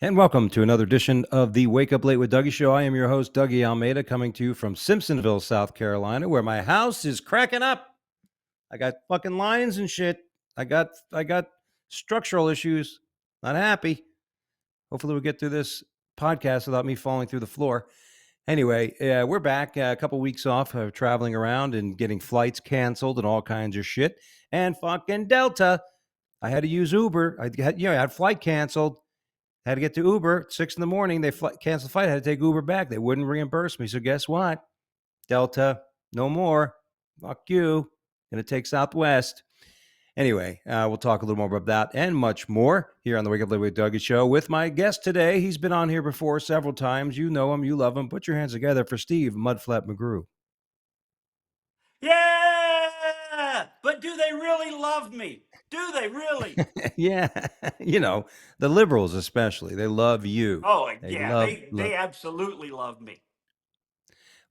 And welcome to another edition of the Wake Up Late with Dougie show. I am your host, Dougie Almeida, coming to you from Simpsonville, South Carolina, where my house is cracking up. I got fucking lions and shit. I got structural issues. Not happy. Hopefully we'll get through this podcast without me falling through the floor. Anyway, we're back a couple weeks off of traveling around and getting flights canceled and all kinds of shit. And fucking Delta. I had to use Uber. I had flight canceled. Had to get to Uber at 6 in the morning. They canceled the flight. I had to take Uber back. They wouldn't reimburse me. So guess what? Delta, no more. Fuck you. Going to take Southwest. Anyway, we'll talk a little more about that and much more here on the Wake Up Late with Dougie show with my guest today. He's been on here before several times. You know him. You love him. Put your hands together for Steve Mudflap McGrew. Yeah, but do they really love me? Do they really? Yeah. The liberals especially. They love you. Oh, They yeah, love. they absolutely love me.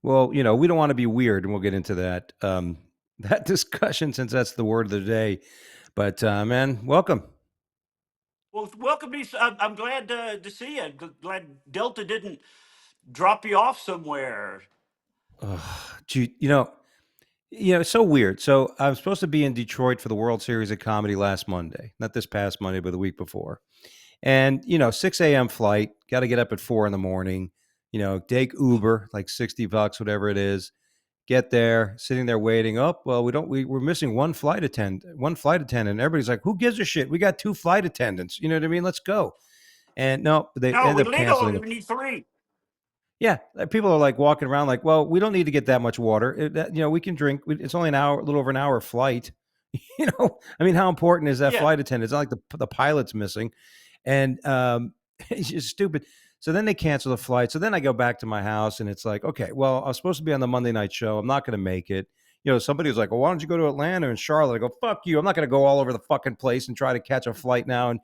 Well, we don't want to be weird, and we'll get into that that discussion since that's the word of the day. But man, welcome. Well, welcome me. I'm glad to see you. Glad Delta didn't drop you off somewhere. It's so weird. So I was supposed to be in Detroit for the World Series of Comedy last Monday, not this past Monday, but the week before. And 6 a.m. flight, got to get up at 4 in the morning. Take Uber, like $60, whatever it is. Get there, sitting there waiting. Oh, well, we're missing one flight attendant. And everybody's like, who gives a shit? We got 2 flight attendants. You know what I mean? Let's go. And no, they No, we ended up legally canceling. we need three. Yeah, people are like walking around like, well, we don't need to get that much water. We can drink. It's only an hour, a little over an hour flight. I mean, how important is that Yeah. flight attendant? It's not like the pilot's missing, and it's just stupid. So then they cancel the flight. So then I go back to my house, and it's like, okay, well, I was supposed to be on the Monday night show. I'm not going to make it. Somebody was like, well, why don't you go to Atlanta and Charlotte? I go, fuck you. I'm not going to go all over the fucking place and try to catch a flight now. And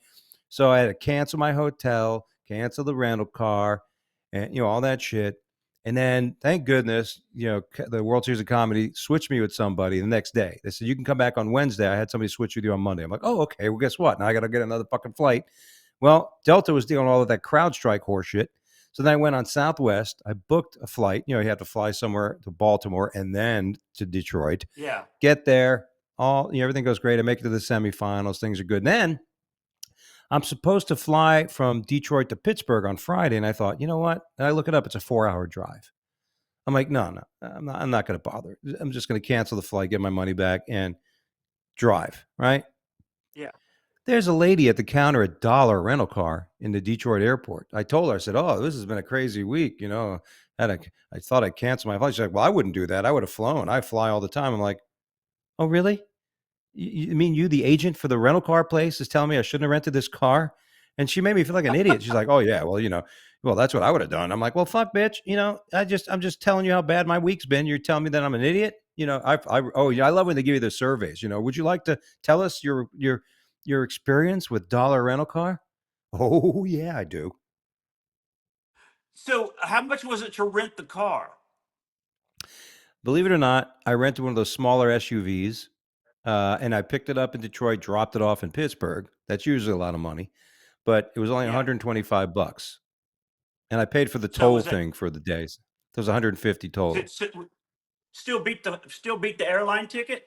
so I had to cancel my hotel, cancel the rental car, and all that shit. And then, thank goodness, the World Series of Comedy switched me with somebody the next day. They said, you can come back on Wednesday. I had somebody switch with you on Monday. I'm like, oh, okay. Well, guess what? Now I got to get another fucking flight. Well, Delta was dealing with all of that CrowdStrike horseshit. So then I went on Southwest. I booked a flight. You have to fly somewhere to Baltimore and then to Detroit. Yeah. Get there. Everything goes great. I make it to the semifinals. Things are good. And then I'm supposed to fly from Detroit to Pittsburgh on Friday. And I thought, you know what? And I look it up. It's a 4-hour drive. I'm like, no, I'm not going to bother. I'm just going to cancel the flight, get my money back, and drive, right? Yeah. There's a lady at the counter at Dollar Rental Car in the Detroit airport. I told her, I said, oh, this has been a crazy week. I thought I'd cancel my flight. She's like, well, I wouldn't do that. I would have flown. I fly all the time. I'm like, oh, really? You mean you, the agent for the rental car place, is telling me I shouldn't have rented this car? And she made me feel like an idiot. She's like, oh, yeah, well, that's what I would have done. I'm like, well, fuck, bitch. I'm just telling you how bad my week's been. You're telling me that I'm an idiot. I love when they give you the surveys. Would you like to tell us your experience with Dollar Rental Car? Oh, yeah, I do. So, how much was it to rent the car? Believe it or not, I rented one of those smaller SUVs, and I picked it up in Detroit, dropped it off in Pittsburgh. That's usually a lot of money, but it was only Yeah. 125 bucks, and I paid for the So toll was that thing for the days. It was 150 total. still beat the airline ticket?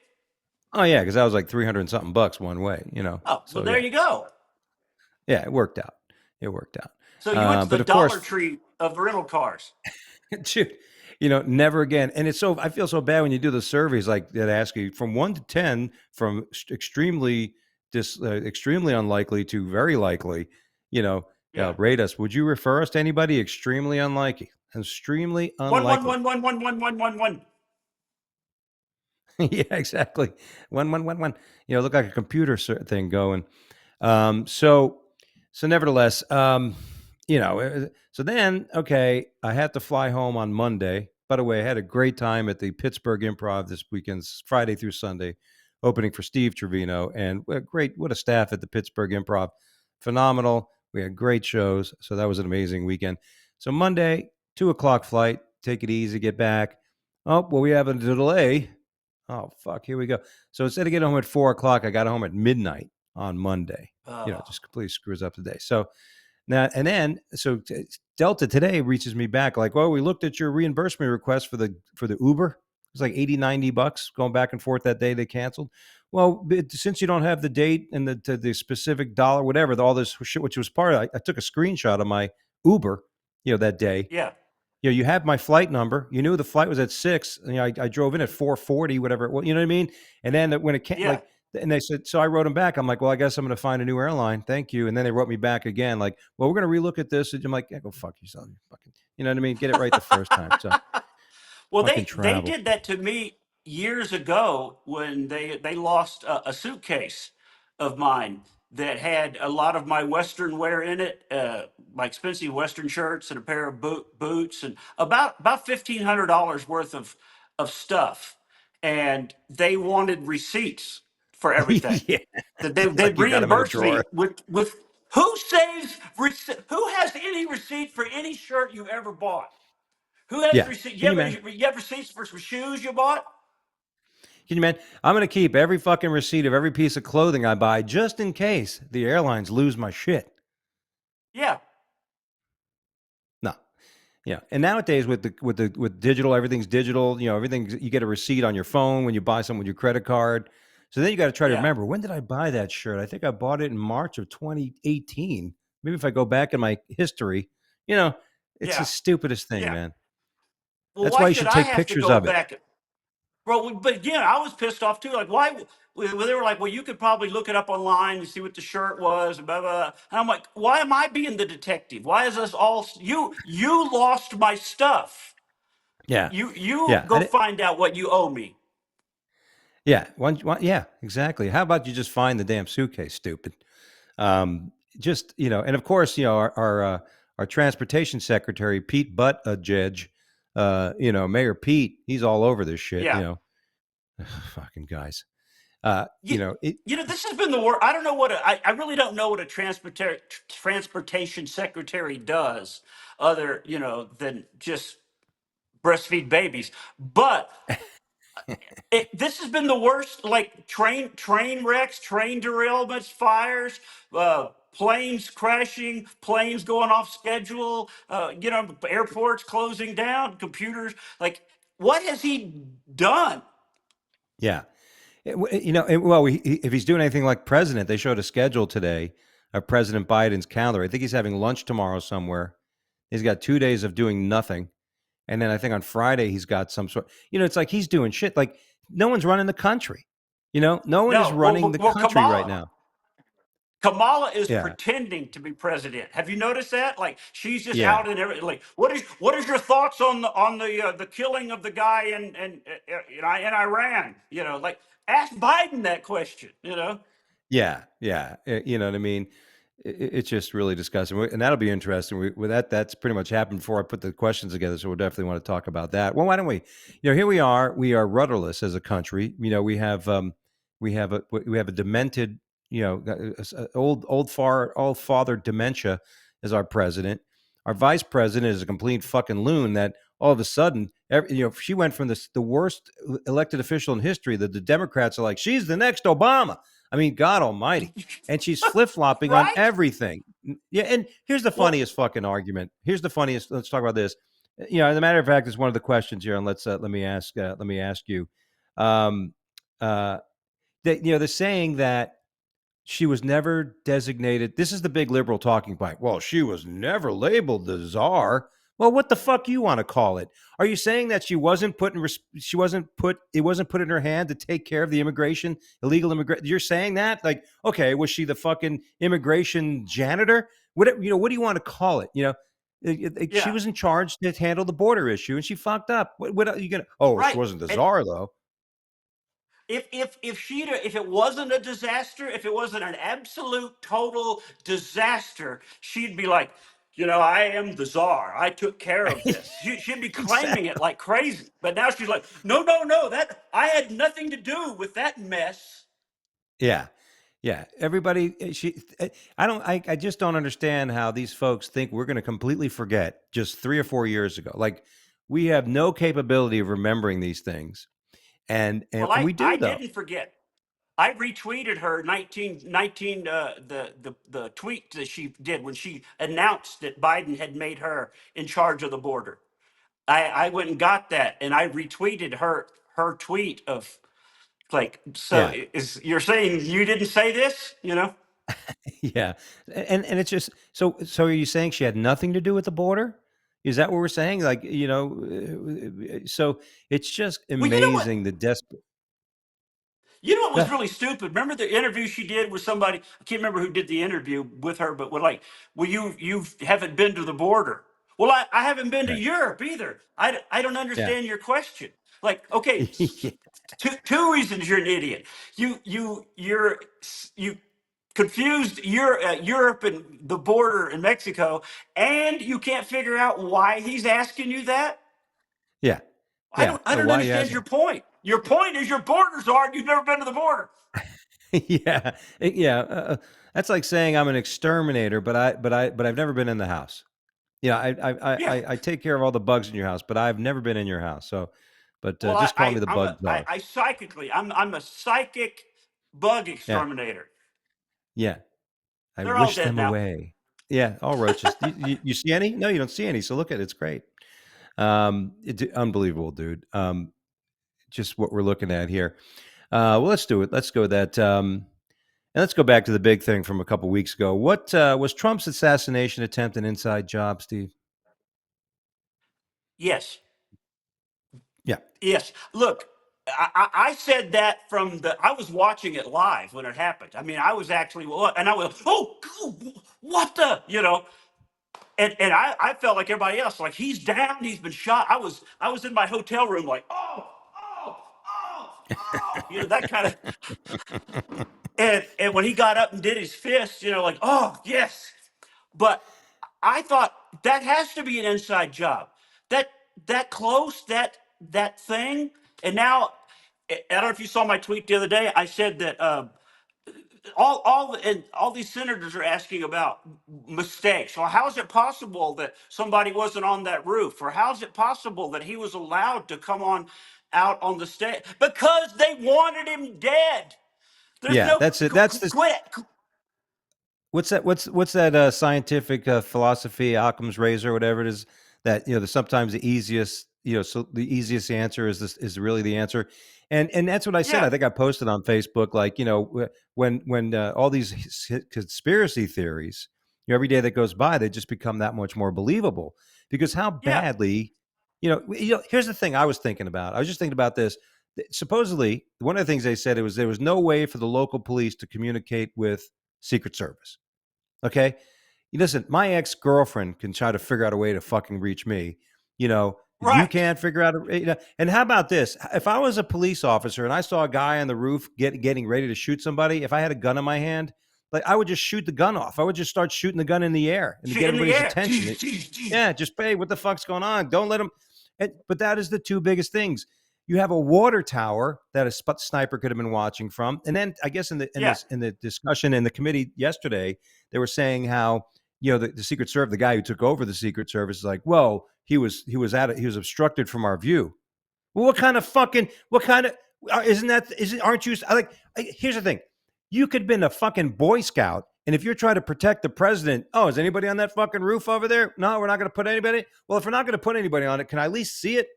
Oh yeah, because that was like 300 and something bucks one way. Oh, well, So there yeah, you go. yeah, it worked out. It worked out. So you went to the But of Dollar course, Tree of rental cars. dude, never again. And I feel so bad when you do the surveys like that ask you from 1 to 10, from extremely unlikely to very likely. Yeah. Rate us. Would you refer us to anybody extremely unlikely? Extremely One, one, unlikely. one, one, one, one, one, one, one. Yeah, exactly. One. Look like a computer thing going. So nevertheless, so then, okay, I had to fly home on Monday. By the way, I had a great time at the Pittsburgh Improv this weekend, Friday through Sunday, opening for Steve Trevino, and what a staff at the Pittsburgh Improv, phenomenal. We had great shows, so that was an amazing weekend. So Monday, 2 o'clock flight, take it easy, get back. Oh well, we have a delay. Oh fuck, here we go. So instead of getting home at 4 o'clock, I got home at midnight on Monday. Uh, Just completely screws up the day. So Now and then, so Delta today reaches me back like, well, we looked at your reimbursement request for the Uber. It's like 80, $90 going back and forth that day they canceled. Well, since you don't have the date and the specific dollar, whatever, all this shit, which was part of, I took a screenshot of my Uber, that day. Yeah, You have my flight number. You knew the flight was at 6. And, I drove in at 4:40, whatever. Well, you know what I mean? And then when it came, yeah. like, and they said, so I wrote them back. I'm like, well, I guess I'm going to find a new airline. Thank you. And then they wrote me back again, like, well, we're going to relook at this. And I'm like, yeah, go fuck yourself. You fucking, you know what I mean? Get it right the first time. So Well, fucking they travel. did that to me years ago when they lost a suitcase of mine that had a lot of my Western wear in it, my expensive Western shirts and a pair of boots and about $1,500 worth of stuff, and they wanted receipts for everything. Yeah. That It's they like you got them in a reimbursed me drawer. with who saves who has any receipt for any shirt you ever bought? Who has Yeah. receipt? Can you, man? You have receipts for some shoes you bought? Can you, man? I'm going to keep every fucking receipt of every piece of clothing I buy just in case the airlines lose my shit. Yeah, No. Yeah, and nowadays with digital, everything's digital. Everything you get a receipt on your phone when you buy something with your credit card. So then you got to try to yeah, remember, when did I buy that shirt? I think I bought it in March of 2018. Maybe if I go back in my history, you know, it's the yeah, stupidest thing, yeah. man. Well, That's why why you should should I take have to pictures go of it. back? Bro, but again, I was pissed off too. Like, why? Well, they were like, well, you could probably look it up online and see what the shirt was, and blah, blah, blah. And I'm like, why am I being the detective? Why is this all you lost my stuff? Yeah, You yeah, go find out what you owe me. yeah. Yeah, exactly. How about you just find the damn suitcase, stupid? Just and of course, our transportation secretary Pete Buttigieg, Mayor Pete, he's all over this shit. Yeah. Fucking guys. You, It. this has been the worst. I don't know I really don't know what a transportation secretary does other, than just breastfeed babies. But this has been the worst, like train wrecks, train derailments, fires, planes crashing, planes going off schedule, airports closing down, computers. Like, what has he done? Yeah. Well, if he's doing anything like president, they showed a schedule today of President Biden's calendar. I think he's having lunch tomorrow somewhere. He's got 2 days of doing nothing. And then I think on Friday he's got some sort. It's like he's doing shit. Like no one's running the country. No one is No, well, running the well, country right now. Kamala is Yeah, pretending to be president. Have you noticed that? Like, she's just yeah, out in every, like, what is your thoughts on the killing of the guy in Iran? Like, ask Biden that question. yeah, yeah. You know what I mean? It's just really disgusting, and that'll be interesting. With that's pretty much happened before I put the questions together. So we'll definitely want to talk about that. Well, why don't we? Here we are. We are rudderless as a country. We have a demented, old father dementia as our president. Our vice president is a complete fucking loon that all of a sudden, she went from the worst elected official in history that the Democrats are like, she's the next Obama. I mean, God Almighty, and she's flip flopping on Right? everything. Yeah, and here's the Well, funniest fucking argument. Here's the funniest. Let's talk about this. As a matter of fact, it's one of the questions here, and let me ask you. Um, uh, they're saying that she was never designated. This is the big liberal talking point. Well, she was never labeled the czar. Well, what the fuck you want to call it? Are you saying that she wasn't put in? She wasn't put. It wasn't put in her hand to take care of the illegal immigration. You're saying that? Like, okay, was she the fucking immigration janitor? What do you want to call it? She yeah, was in charge to handle the border issue, and she fucked up. What are you gonna? Oh, she right. wasn't the And czar though. if it wasn't a disaster, if it wasn't an absolute total disaster, she'd be like, I am the czar. I took care of this. She'd be claiming it Exactly. like crazy. But now she's like, no, no, no. That I had nothing to do with that mess. Yeah. Yeah. Everybody, I just don't understand how these folks think we're going to completely forget just 3 or 4 years ago. Like we have no capability of remembering these things. And Well, we do I though. didn't forget. I retweeted her 1919 the tweet that she did when she announced that Biden had made her in charge of the border. I went and got that, and I retweeted her tweet of like, so Yeah. is you're saying you didn't say this, you know? Yeah. And it's just so are you saying she had nothing to do with the border? Is that what we're saying? Like, so it's just Well, you know what? amazing the desperate. You know what was really stupid? Remember the interview she did with somebody? I can't remember who did the interview with her, but like, well, you haven't been to the border. Well, I haven't been to Right. Europe either. I don't Yeah. understand your question. Like, okay, Yeah. two reasons you're an idiot. You confused Europe and the border in Mexico, and you can't figure out why he's asking you that. Yeah. Yeah. I don't Why you understand asking? your point. Your point is your borders are, and you've never been to the border. Yeah. Yeah. That's like saying I'm an exterminator, but I've never been in the house. Yeah, Yeah. I take care of all the bugs in your house, but I've never been in your house. So, but Well, just call me the bug czar. I psychically, I'm a psychic bug Yeah, exterminator. yeah. I They're all wish dead them now. away. Yeah, all roaches. You see any? No, you don't see any. So look at it. It's great. Unbelievable, dude. Just what we're looking at here. Well, let's do it. Let's go with that. And let's go back to the big thing from a couple weeks ago. What was Trump's assassination attempt an inside job, Steve? Yes, Yeah, yes. Look, I said that from I was watching it live when it happened. I mean, I was actually, and I was, what the, and I felt like everybody else, like he's down, he's been shot. I was in my hotel room, like, that kind of. And when he got up and did his fist, like, oh yes. But I thought that has to be an inside job. That that close, that thing. And now I don't know if you saw my tweet the other day. I said that all these senators are asking about mistakes. Well, how is it possible that somebody wasn't on that roof, or how is it possible that he was allowed to come on out on the stage? Because they wanted him dead. There's yeah. no That's it. That's the quit. What's that? What's that scientific philosophy, Occam's razor, whatever it is? That sometimes the easiest so the easiest answer is really the answer, and that's what I said. I Yeah, think I posted on Facebook, like when all these conspiracy theories, every day that goes by, they just become that much more believable because how yeah, badly, here's the thing I was thinking about. I was just thinking about this. Supposedly, one of the things they said it was there was no way for the local police to communicate with Secret Service. Okay. Listen, my ex girlfriend can try to figure out a way to fucking reach me. You right. can't figure out and how about this? If I was a police officer and I saw a guy on the roof getting ready to shoot somebody, if I had a gun in my hand, like I would just shoot the gun off. I would just start shooting the gun in the air and to get In the everybody's air. attention. Yeah, just hey, what the fuck's going on? Don't let them. But that is the two biggest things. You have a water tower that a sniper could have been watching from, and then I guess Yeah, in the discussion in the committee yesterday, they were saying how the Secret Service, the guy who took over the Secret Service, is like, well, he was obstructed from our view. Well, what kind of aren't you like? Here's the thing: you could have been a fucking Boy Scout, and if you're trying to protect the president, oh, is anybody on that fucking roof over there? No, we're not going to put anybody. Well, if we're not going to put anybody on it, can I at least see it?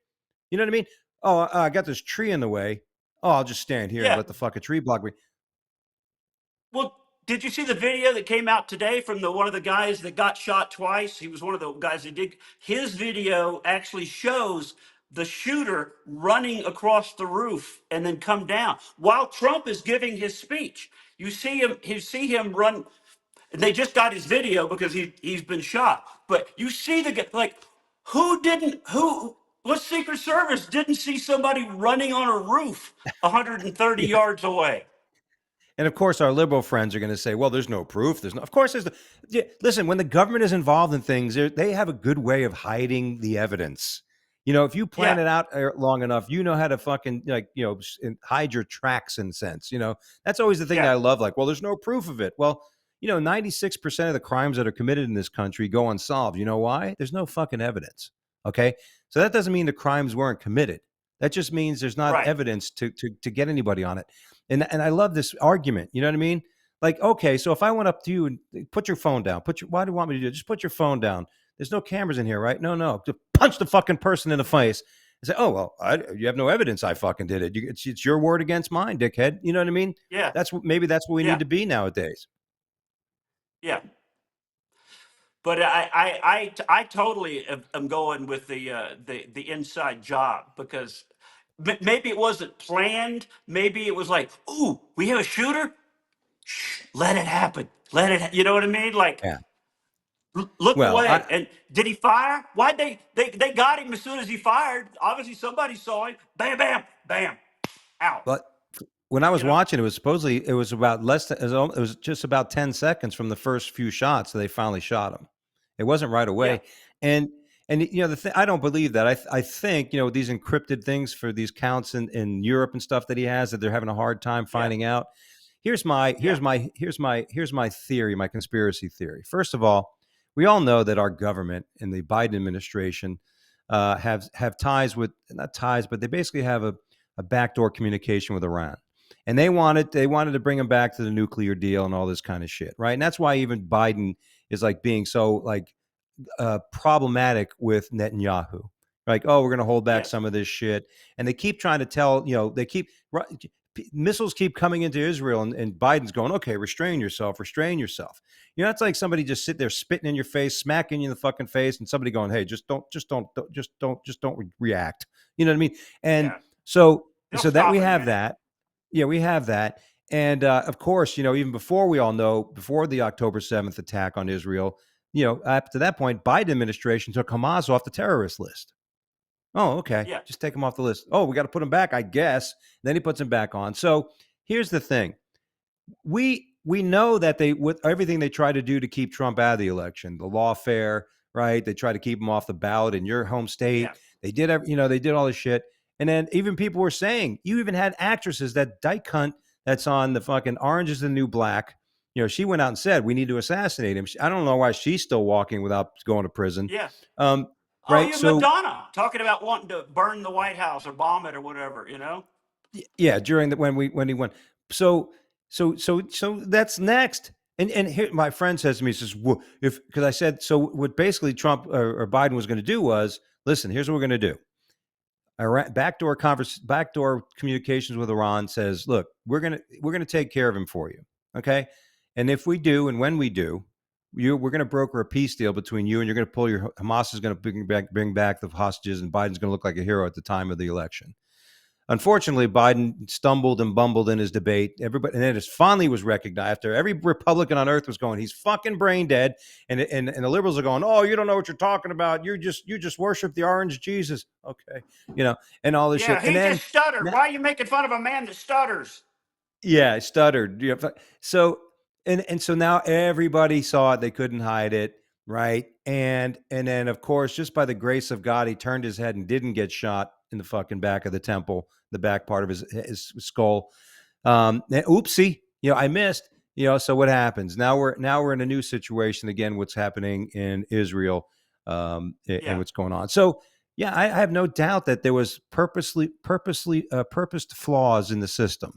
You know what I mean? Oh, I got this tree in the way. Oh, I'll just stand here and yeah. let the fucking tree block me. Well, did you see the video that came out today from the one of the guys that got shot twice? He was one of the guys that did. His video actually shows the shooter running across the roof and then come down while Trump is giving his speech. You see him run. And they just got his video because he's been shot. But you see the guy, like, what Secret Service didn't see somebody running on a roof 130 Yeah. yards away? And of course, our liberal friends are going to say, "Well, there's no proof. There's no." Of course, there's. Yeah, listen, when the government is involved in things, they have a good way of hiding the evidence. If you plan Yeah, it out long enough, you know how to fucking hide your tracks in sense. That's always the thing that yeah, I love. Like, well, there's no proof of it. Well, 96% of the crimes that are committed in this country go unsolved. You know why? There's no fucking evidence. Okay, so that doesn't mean the crimes weren't committed. That just means there's not right. evidence to get anybody on it. And I love this argument. You know what I mean? Like, okay, so if I went up to you and put your phone down, why do you want me to do it? Just put your phone down. There's no cameras in here, right? No, no. Just punch the fucking person in the face and say, oh, well, you have no evidence I fucking did it. It's your word against mine, dickhead. You know what I mean? Yeah, Maybe that's what we need yeah, to be nowadays. yeah. But I totally am going with the inside job, because maybe it wasn't planned. Maybe it was like, ooh, we have a shooter. Shh, let it happen. Let it. You know what I mean? Like, Yeah. look Well, away. And did he fire? Why they got him as soon as he fired? Obviously, somebody saw him. Bam, bam, bam, out. but when I was You know? watching, it was supposedly it was about less than it was just about 10 seconds from the first few shots that they finally shot him. It wasn't right Yeah, away, and you know the thing I don't believe that. I think you know these encrypted things for these counts in Europe and stuff that he has that they're having a hard time yeah, finding out. yeah, Here's my theory, my conspiracy theory. First of all, we all know that our government and the Biden administration have ties with not ties, but they basically have a backdoor communication with Iran, and they wanted to bring him back to the nuclear deal and all this kind of shit, right? And that's why even Biden is like being so like problematic with Netanyahu. Like, oh, we're going to hold back yes, some of this shit, and they keep trying to tell they keep missiles keep coming into Israel, and Biden's going, okay, restrain yourself, restrain yourself. You know, it's like somebody just sit there spitting in your face, smacking you in the fucking face, and somebody going, hey, just don't react. You know what I mean? And yeah. so They'll so that we stop in a have minute. that. Yeah, we have that. And of course, you know, even before we all know, before the October 7th attack on Israel, you know, up to that point, Biden administration took Hamas off the terrorist list. Oh, okay. Yeah, Just take him off the list. Oh, we got to put him back, I guess. Then he puts him back on. So here's the thing: we know that they with everything they try to do to keep Trump out of the election, the lawfare, right? They try to keep him off the ballot in your home yeah, state. They did, they did all this shit, and then even people were saying you even had actresses that dyke cunt that's on the fucking Orange Is the New Black. You know, she went out and said we need to assassinate him. I don't know why she's still walking without going to prison. yeah. Um, Oh, right? you So Madonna talking about wanting to burn the White House or bomb it or whatever. You know? Yeah, during the when he won. So so that's next. And here my friend says to me, he says, well, if because I said so what basically Trump or Biden was going to do was listen, here's what we're going to do. Iran, backdoor communications with Iran says, look, we're gonna take care of him for you. Okay. And if we do, and when we do, we're going to broker a peace deal between you, and you're going to pull your Hamas is going to bring back the hostages, and Biden's going to look like a hero at the time of the election. Unfortunately, Biden stumbled and bumbled in his debate. Everybody, and then it finally was recognized after every Republican on earth was going, "He's fucking brain dead," and the liberals are going, "Oh, you don't know what you're talking about. You just worship the orange Jesus." Okay, and all this Yeah, shit, and he then just stuttered. Why are you making fun of a man that stutters? yeah, I stuttered. Yeah, so and so now everybody saw it. They couldn't hide it, right? And then of course, just by the grace of God, he turned his head and didn't get shot in the fucking back of the temple, the back part of his skull. And oopsie, I missed. So what happens now? We're in a new situation again. What's happening in Israel, and Yeah, what's going on? So yeah, I have no doubt that there was purposed flaws in the system,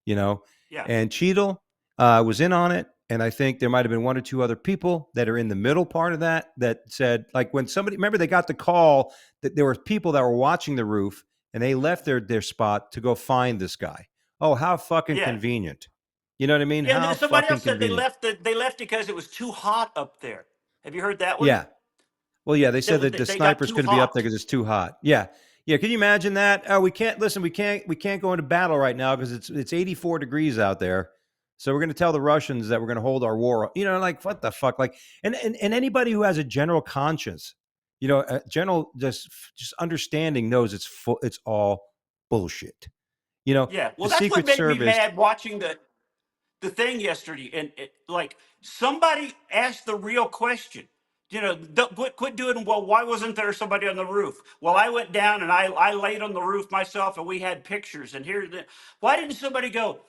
you know, yeah, and Cheadle was in on it. And I think there might have been one or two other people that are in the middle part of that said, like when somebody, remember they got the call that there were people that were watching the roof and they left their spot to go find this guy. Oh, how fucking yeah. convenient. You know what I mean? Yeah, and How then somebody fucking else said convenient. they left because it was too hot up there. Have you heard that one? Yeah. Well, yeah, they said that the They got snipers too couldn't be up there hot. because it's too hot. Yeah, yeah. Can you imagine that? Oh, we can't listen. We can't go into battle right now because it's 84 degrees out there. So we're going to tell the Russians that we're going to hold our war. Like what the fuck? Like, and anybody who has a general conscience, a general just understanding knows it's all bullshit. Yeah. Well, The that's what Secret made me Service. mad watching the thing yesterday, and like somebody asked the real question. Don't, quit doing. Well, why wasn't there somebody on the roof? Well, I went down and I laid on the roof myself, and we had pictures. And here's the. Why didn't somebody go?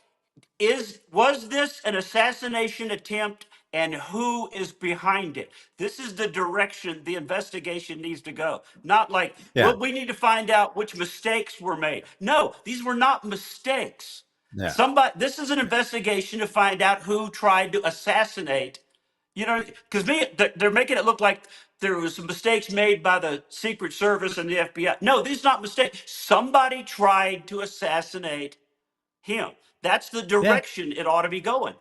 Was this an assassination attempt, and who is behind it? This is the direction the investigation needs to go. Not like, Yeah, well, we need to find out which mistakes were made. No, these were not mistakes. Yeah. Somebody, this is an investigation to find out who tried to assassinate. You know, because they're making it look like there was some mistakes made by the Secret Service and the FBI. No, these are not mistakes. Somebody tried to assassinate him. That's the Yeah. direction it ought to be going.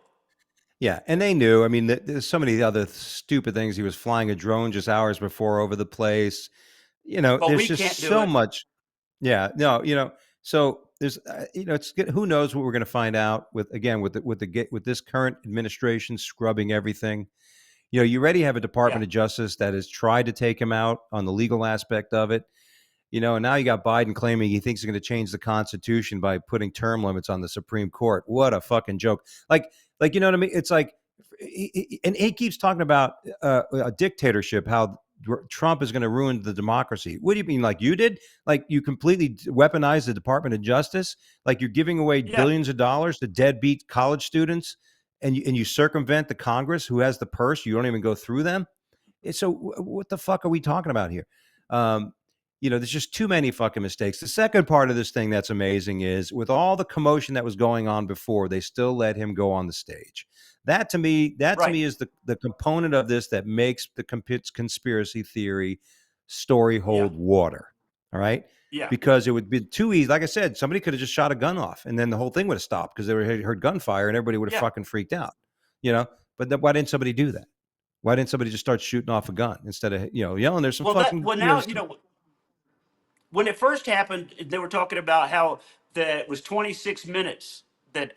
Yeah, and they knew. I mean, there's so many other stupid things. He was flying a drone just hours before over the place. But There's we just can't do so it. much. Yeah, no, so there's, it's good. Who knows what we're going to find out with, again, with this current administration scrubbing everything. You already have a Yeah, Department of Justice that has tried to take him out on the legal aspect of it. And now you got Biden claiming he thinks he's going to change the Constitution by putting term limits on the Supreme Court. What a fucking joke! Like, you know what I mean? It's like, and he keeps talking about a dictatorship, how Trump is going to ruin the democracy. What do you mean? Like you did? Like you completely weaponized the Department of Justice? Like you're giving away yeah. billions of dollars to deadbeat college students, and you circumvent the Congress, who has the purse? You don't even go through them. So what the fuck are we talking about here? Um, there's just too many fucking mistakes. The second part of this thing that's amazing is, with all the commotion that was going on before, they still let him go on the stage. That to me Right. is the component of this that makes the conspiracy theory story Yeah, hold water. All right. yeah, Because it would be too easy. Like I said, somebody could have just shot a gun off, and then the whole thing would have stopped because they had heard gunfire, and everybody would have yeah. fucking freaked out. You know, but why didn't somebody do that? Why didn't somebody just start shooting off a gun instead of yelling? There's some fucking Well, now, when it first happened, they were talking about how that it was 26 minutes that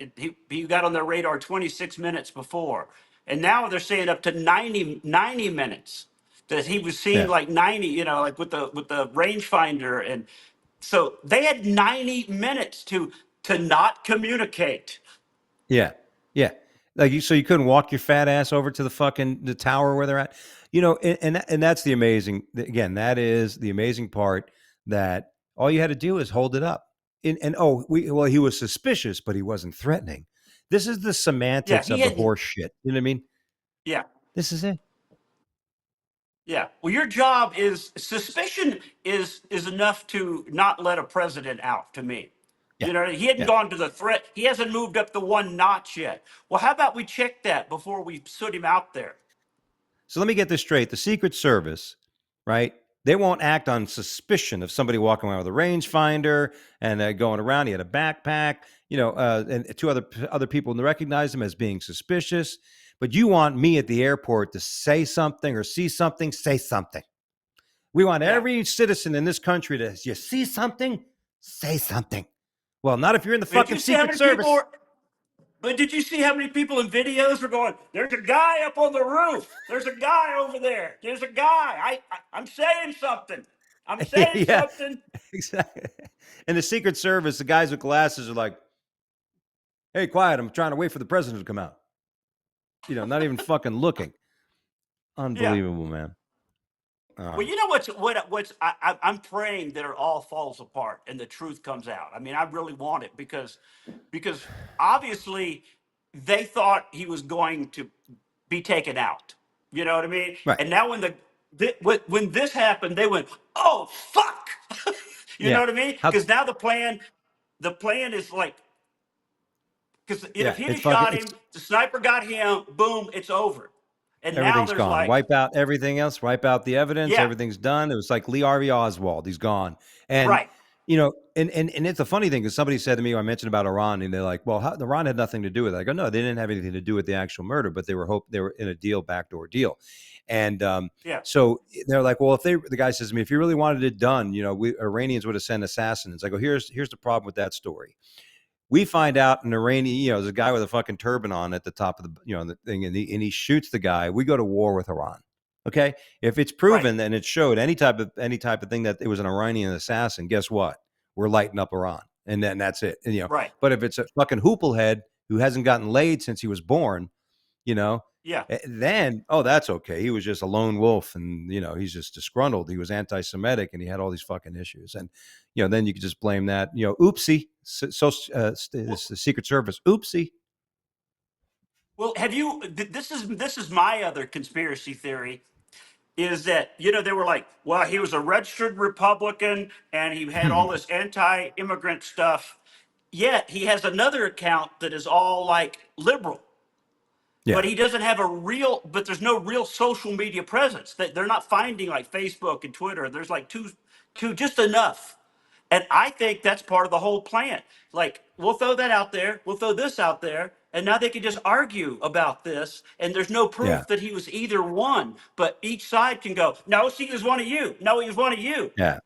he got on their radar 26 minutes before. And now they're saying up to 90 minutes that he was seen, yeah. like 90, like with the rangefinder. And so they had 90 minutes to not communicate. Yeah, yeah. Like so you couldn't walk your fat ass over to the tower where they're at. And that's the amazing. Again, that is the amazing part, that all you had to do is hold it up. He was suspicious, but he wasn't threatening. This is the Yeah, semantics he of the had. horse shit. You know what I mean? Yeah. This is it. Yeah. Well, your job is suspicion is enough to not let a president out to me. Yeah, He hadn't yeah. gone to the threat. He hasn't moved up the one notch yet. Well, how about we check that before we put him out there? So let me get this straight. The Secret Service, right? They won't act on suspicion of somebody walking around with a rangefinder and going around. He had a backpack, and two other people recognize him as being suspicious. But you want me at the airport to say something or see something? Say something. We want Yeah. every citizen in this country to, you see something? Say something. Well, not if you're in the Did you fucking see how Secret many people Service. were? But did you see how many people in videos were going? There's a guy up on the roof. There's a guy over there. There's a guy. I'm saying something. I'm saying Yeah, something. exactly. And the Secret Service, the guys with glasses are like, hey, quiet. I'm trying to wait for the president to come out. Not even fucking looking. Yeah. Unbelievable, man. Well, Um, you know what's I'm praying that it all falls apart and the truth comes out. I mean, I really want it because obviously they thought he was going to be taken out. You know what I mean? right. And now when this happened, they went, "Oh fuck!" You know Yeah. what I mean? How? Because now the plan is like, because if Yeah. he'd It have fucking. shot It's him, the sniper got him. Boom, it's over. And now everything's there's gone. like, Wipe out everything else. Wipe out the evidence. yeah, Everything's done. It was like Lee Harvey Oswald. He's gone. And right, and it's a funny thing, because somebody said to me, I mentioned about Iran, and they're like, "Well, Iran had nothing to do with it." I go, "No, they didn't have anything to do with the actual murder, but they were in a backdoor deal." And yeah, so they're like, "Well, the guy says to me, if you really wanted it done, we Iranians would have sent assassins." I go, "Here's the problem with that story. We find out an Iranian, there's a guy with a fucking turban on at the top of the thing, and he shoots the guy. We go to war with Iran. Okay, if it's right, proven and it showed any type of thing that it was an Iranian assassin, guess what? We're lighting up Iran, and then that's it. right, But if it's a fucking hooplehead who hasn't gotten laid since he was born, you know, yeah. then, oh, that's okay. He was just a lone wolf, and he's just disgruntled. He was anti-Semitic, and he had all these fucking issues, and then you could just blame that. Oopsie. Well, The Secret Service. Oopsie. well, have you? This is my other conspiracy theory. Is that they were like, well, he was a registered Republican and he had all this anti-immigrant stuff. Yet he has another account that is all like liberal, but Yeah. he doesn't have a real. But there's no real social media presence. That they're not finding like Facebook and Twitter. There's like two just enough. And I think that's part of the whole plan. Like, we'll throw that out there, we'll throw this out there, and now they can just argue about this. And there's no Yeah. proof that he was either one, but each side can go, no, he was one of you. No, he was one of you. Yeah.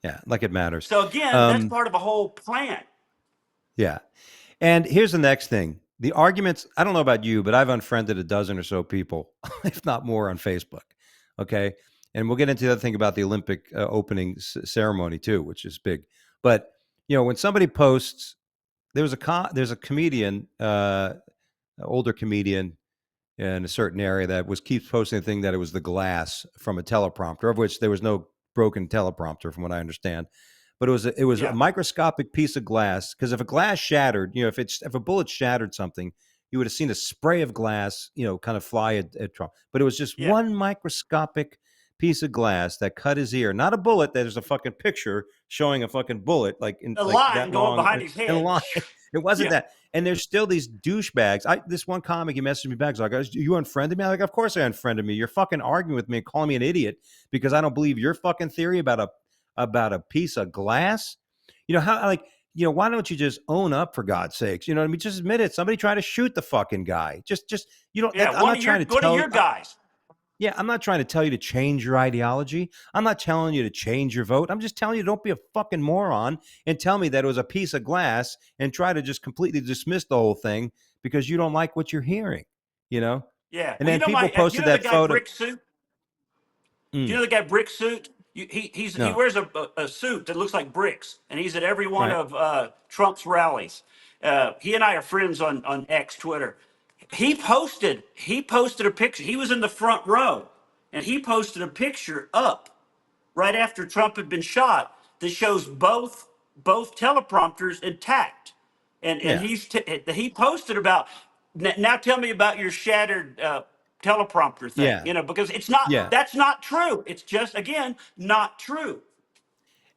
Yeah. Like it matters. So again, that's Um, part of a whole plan. yeah. And here's the next thing. The arguments, I don't know about you, but I've unfriended a dozen or so people, if not more, on Facebook. Okay. And we'll get into the other thing about the Olympic opening ceremony too, which is big. But, when somebody posts, there's a comedian, older comedian in a certain area that keeps posting the thing that it was the glass from a teleprompter, of which there was no broken teleprompter, from what I understand. But it was a Yeah, microscopic piece of glass, because if a glass shattered, if a bullet shattered something, you would have seen a spray of glass, kind of fly at Trump. But it was just yeah. one microscopic piece of glass that cut his ear. Not a bullet. There's a fucking picture showing a fucking bullet A like line that going long behind his in a head. line. It wasn't Yeah, that. And there's still these douchebags. This one comic, he messaged me back. He's like, "You unfriended me?" I'm like, "Of course I unfriended me. You're fucking arguing with me and calling me an idiot because I don't believe your fucking theory about a piece of glass. How, like, why don't you just own up, for God's sakes? You know what I mean? Just admit it. Somebody tried to shoot the fucking guy. Just you don't. yeah. I'm not trying to One of tell. your guys. Yeah, I'm not trying to tell you to change your ideology. I'm not telling you to change your vote. I'm just telling you, don't be a fucking moron and tell me that it was a piece of glass and try to just completely dismiss the whole thing because you don't like what you're hearing, you know? Yeah. And Well, then people you posted know the that guy photo. Brick Suit. Do you Mm, know the guy Brick Suit? He no, wears a suit that looks like bricks, and he's at every one right. of Trump's rallies. He and I are friends on X Twitter. He posted a picture. He was in the front row, and he posted a picture up right after Trump had been shot that shows both teleprompters intact, and Yeah, he posted about now. Tell me about your shattered teleprompter thing, yeah, because it's not yeah. that's not true. It's just again not true.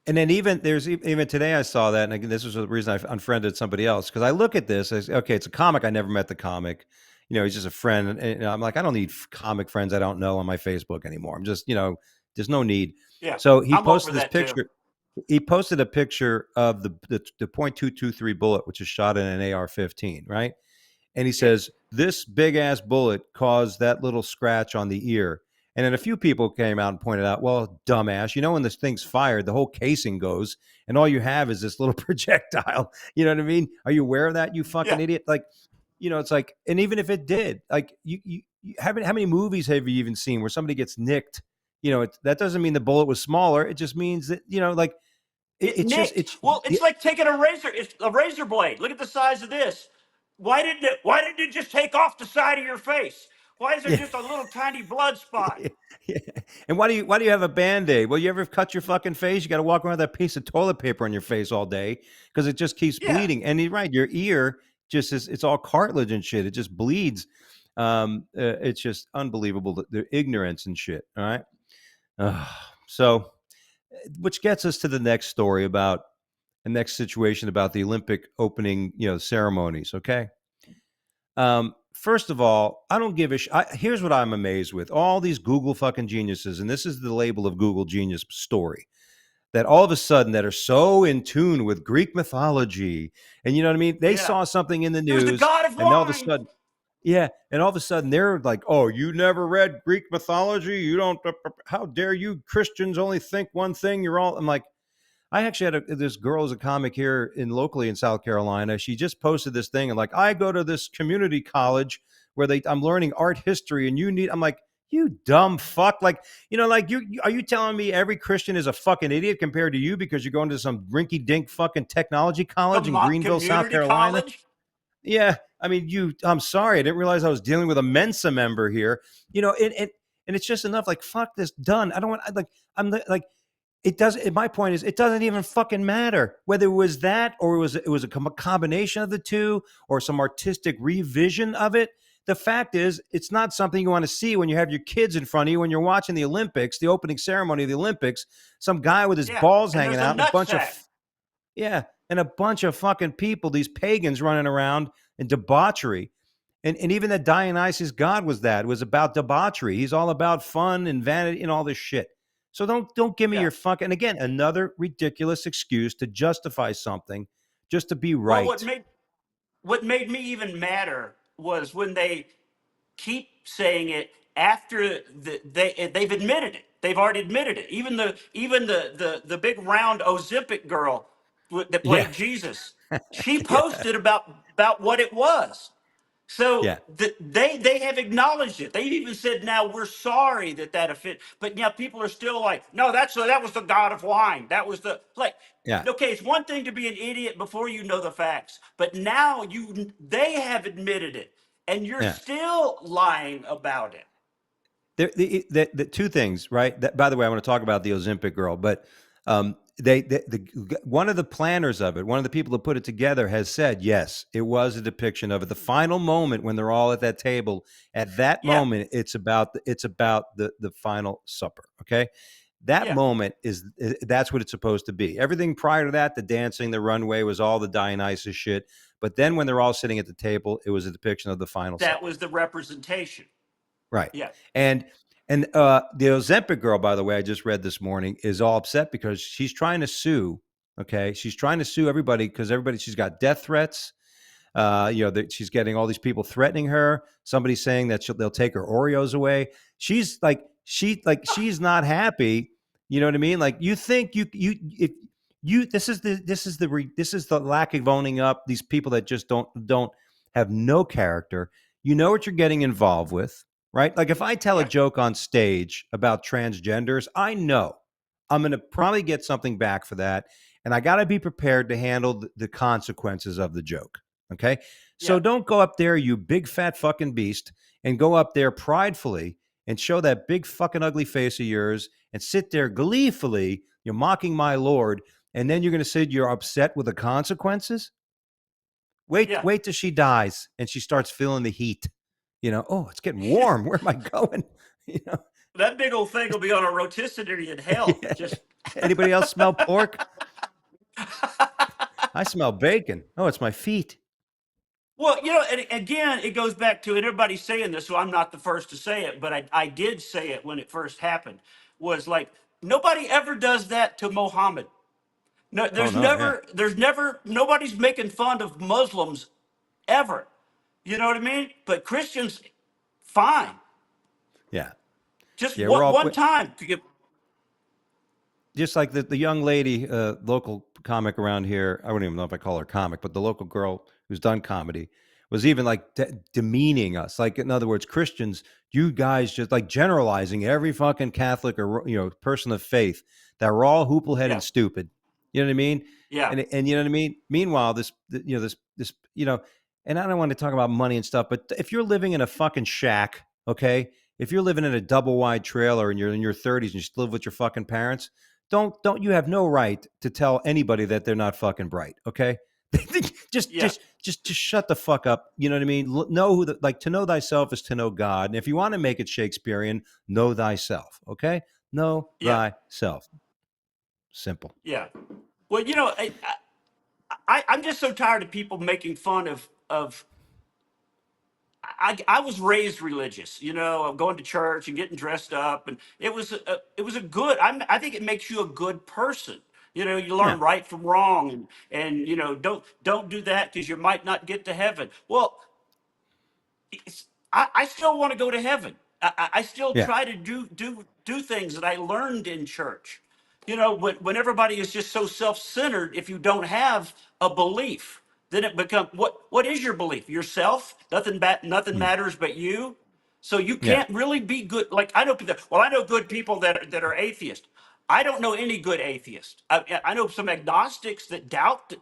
And then even today I saw that, and again, this was the reason I unfriended somebody else, because I look at this as, okay, it's a comic. I never met the comic. He's just a friend, and I'm like, I don't need comic friends I don't know on my Facebook anymore. I'm just, there's no need. Yeah, So he I'm over posted this that too. picture. He posted a picture of the .223 bullet, which is shot in an AR-15, right? And he Yeah, says, this big ass bullet caused that little scratch on the ear. And then a few people came out and pointed out, well, dumbass, when this thing's fired, the whole casing goes, and all you have is this little projectile. You know what I mean? Are you aware of that, you fucking yeah. idiot? Like, it's like, and even if it did, like, you haven't, how many movies have you even seen where somebody gets nicked? That doesn't mean the bullet was smaller. It just means that, like, It it's just, nicked. Well, it's like taking a razor. It's a razor blade. Look at the size of this. Why didn't it just take off the side of your face? Why is there yeah. just a little tiny blood spot? Yeah. And why do you have a Band-Aid? Well, you ever cut your fucking face? You got to walk around with that piece of toilet paper on your face all day because it just keeps Yeah. bleeding. And you're right, your ear just is, it's all cartilage and shit. It just bleeds. It's just unbelievable, the ignorance and shit. All right. So, which gets us to the next story about the next situation about the Olympic opening, ceremonies. Okay. First of all, I don't give a here's what I'm amazed with. All these Google fucking geniuses, and this is the label of Google genius story, that all of a sudden that are so in tune with Greek mythology. And you know what I mean? They Yeah. saw something in the It was the news, god of and all of a wine. sudden, yeah, and all of a sudden they're like, "Oh, you never read Greek mythology? You don't, how dare you Christians only think one thing? You're all." I'm like, I actually had this girl as a comic here locally in South Carolina. She just posted this thing and like, I go to this community college where I'm learning art history, and I'm like, you dumb fuck. Like, like are you telling me every Christian is a fucking idiot compared to you because you're going to some rinky dink fucking technology The college in mock Greenville, South community Carolina? college. Yeah. I mean, I'm sorry. I didn't realize I was dealing with a Mensa member here, and it's just enough. Like, fuck this, done. I don't want, like, like, it doesn't. My point is, it doesn't even fucking matter whether it was that or it was a combination of the two or some artistic revision of it. The fact is, it's not something you want to see when you have your kids in front of you when you're watching the Olympics, the opening ceremony of the Olympics. Some guy with his Yeah. balls And hanging there's a out, and a nut bunch of sack. yeah, and a bunch of fucking people, these pagans running around in debauchery. And even that Dionysus god was that. It was about debauchery. He's all about fun and vanity and all this shit. So don't give me Yeah. your fucking, and again, another ridiculous excuse to justify something just to be Well, right. what made me even madder was when they keep saying it after they've admitted it. They've already admitted it. Even the big round Ozempic girl that Yeah. played Jesus, she Yeah. posted about what it was. So Yeah. they have acknowledged it. They've even said, "Now we're sorry that offended." But yeah, people are still like, "No, that was the god of wine. That was the like." Yeah. Okay, it's one thing to be an idiot before you know the facts, but now they have admitted it, and you're Yeah. still lying about it. The two things, right? That, by the way, I want to talk about the Ozempic girl, but one of the planners of it, one of the people that put it together, has said yes, it was a depiction of it. The final moment when they're all at that table, at that Yeah, moment, it's about the final supper. Okay, that yeah, moment that's what it's supposed to be. Everything prior to that, the dancing, the runway, was all the Dionysus shit. But then when they're all sitting at the table, it was a depiction of the final that supper. was the representation. Right. Yeah, And the Ozempic girl, by the way, I just read this morning, is all upset because she's trying to sue. Okay, she's trying to sue everybody because everybody, she's got death threats. That she's getting all these people threatening her. Somebody saying that they'll take her Oreos away. She's not happy. You know what I mean? Like, you think you if you this is the lack of owning up. These people that just don't have no character. You know what you're getting involved with, right? Like, if I tell a yeah, joke on stage about transgenders, I know I'm going to probably get something back for that, and I got to be prepared to handle the consequences of the joke. Okay. So yeah, don't go up there, you big fat fucking beast, and go up there pridefully and show that big fucking ugly face of yours and sit there gleefully, you're mocking my Lord, and then you're going to say you're upset with the consequences? Wait, yeah. wait till she dies and she starts feeling the heat. Oh, it's getting warm. Where am I going? You know, That big old thing will be on a rotisserie in hell. yeah. Just Anybody else smell pork? I smell bacon. Oh, it's my feet. well, and again, it goes back to, and everybody's saying this, so I'm not the first to say it, but I did say it when it first happened. Was like, nobody ever does that to Mohammed. No, Oh no, yeah. there's never, nobody's making fun of Muslims ever. You know what I mean? But Christians, fine. Yeah. Just Yeah, we're all one time to get, just like the young lady, local comic around here. I wouldn't even know if I call her comic, but the local girl who's done comedy was even like demeaning us. Like, in other words, Christians, you guys just like generalizing every fucking Catholic or person of faith, that we're all hooplehead yeah, and stupid. You know what I mean? yeah, And you know what I mean. Meanwhile, and I don't want to talk about money and stuff, but if you're living in a fucking shack, okay, if you're living in a double wide trailer and you're in your 30s and you still live with your fucking parents, don't you have no right to tell anybody that they're not fucking bright, okay? just yeah, just just shut the fuck up. You know what I mean? Know to know thyself is to know God. And if you want to make it Shakespearean, know thyself, okay? Know yeah, thyself. Simple. yeah. Well, I'm just so tired of people making fun of I was raised religious, of going to church and getting dressed up, and it was a good. I think it makes you a good person. You Yeah. learn right from wrong, and don't do that because you might not get to heaven. Well, I still want to go to heaven. I still Yeah. try to do things that I learned in church. When everybody is just so self-centered, if you don't have a belief, then it becomes what is your belief? Yourself? Nothing Mm. matters but you. So you Yeah. can't really be good. Like I know people. Well, I know good people that are atheists. I don't know any good atheists. I know some agnostics that doubt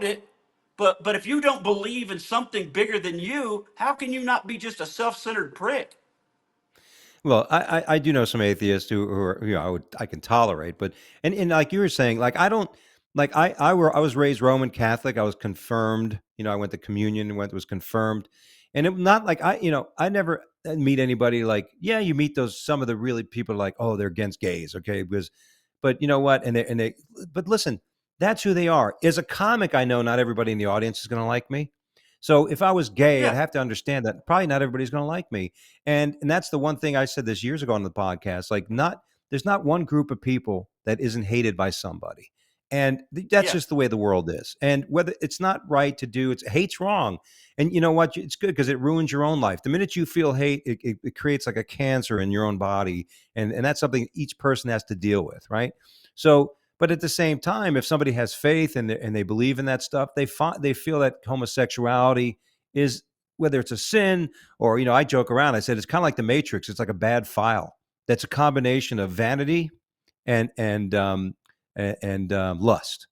it, but if you don't believe in something bigger than you, how can you not be just a self-centered prick? Well, I do know some atheists who are, I can tolerate, but and like you were saying, like, I don't, like, I was raised Roman Catholic. I was confirmed. I went to communion and was confirmed, and it not like I never meet anybody like, yeah, you meet some of the really people like, oh, they're against gays, okay, because but you know what, and they but listen. That's who they are. As a comic, I know not everybody in the audience is going to like me. So if I was gay, I'd Yeah, have to understand that probably not everybody's going to like me. And that's the one thing I said this years ago on the podcast. Like, not there's not one group of people that isn't hated by somebody. And that's yeah, just the way the world is. And whether it's not right to do, it's hate's wrong. And you know what? It's good because it ruins your own life. The minute you feel hate, it creates like a cancer in your own body. And that's something each person has to deal with, right? So, but at the same time, if somebody has faith and they believe in that stuff, they feel that homosexuality is, whether it's a sin or, I joke around. I said it's kind of like the Matrix. It's like a bad file that's a combination of vanity and lust.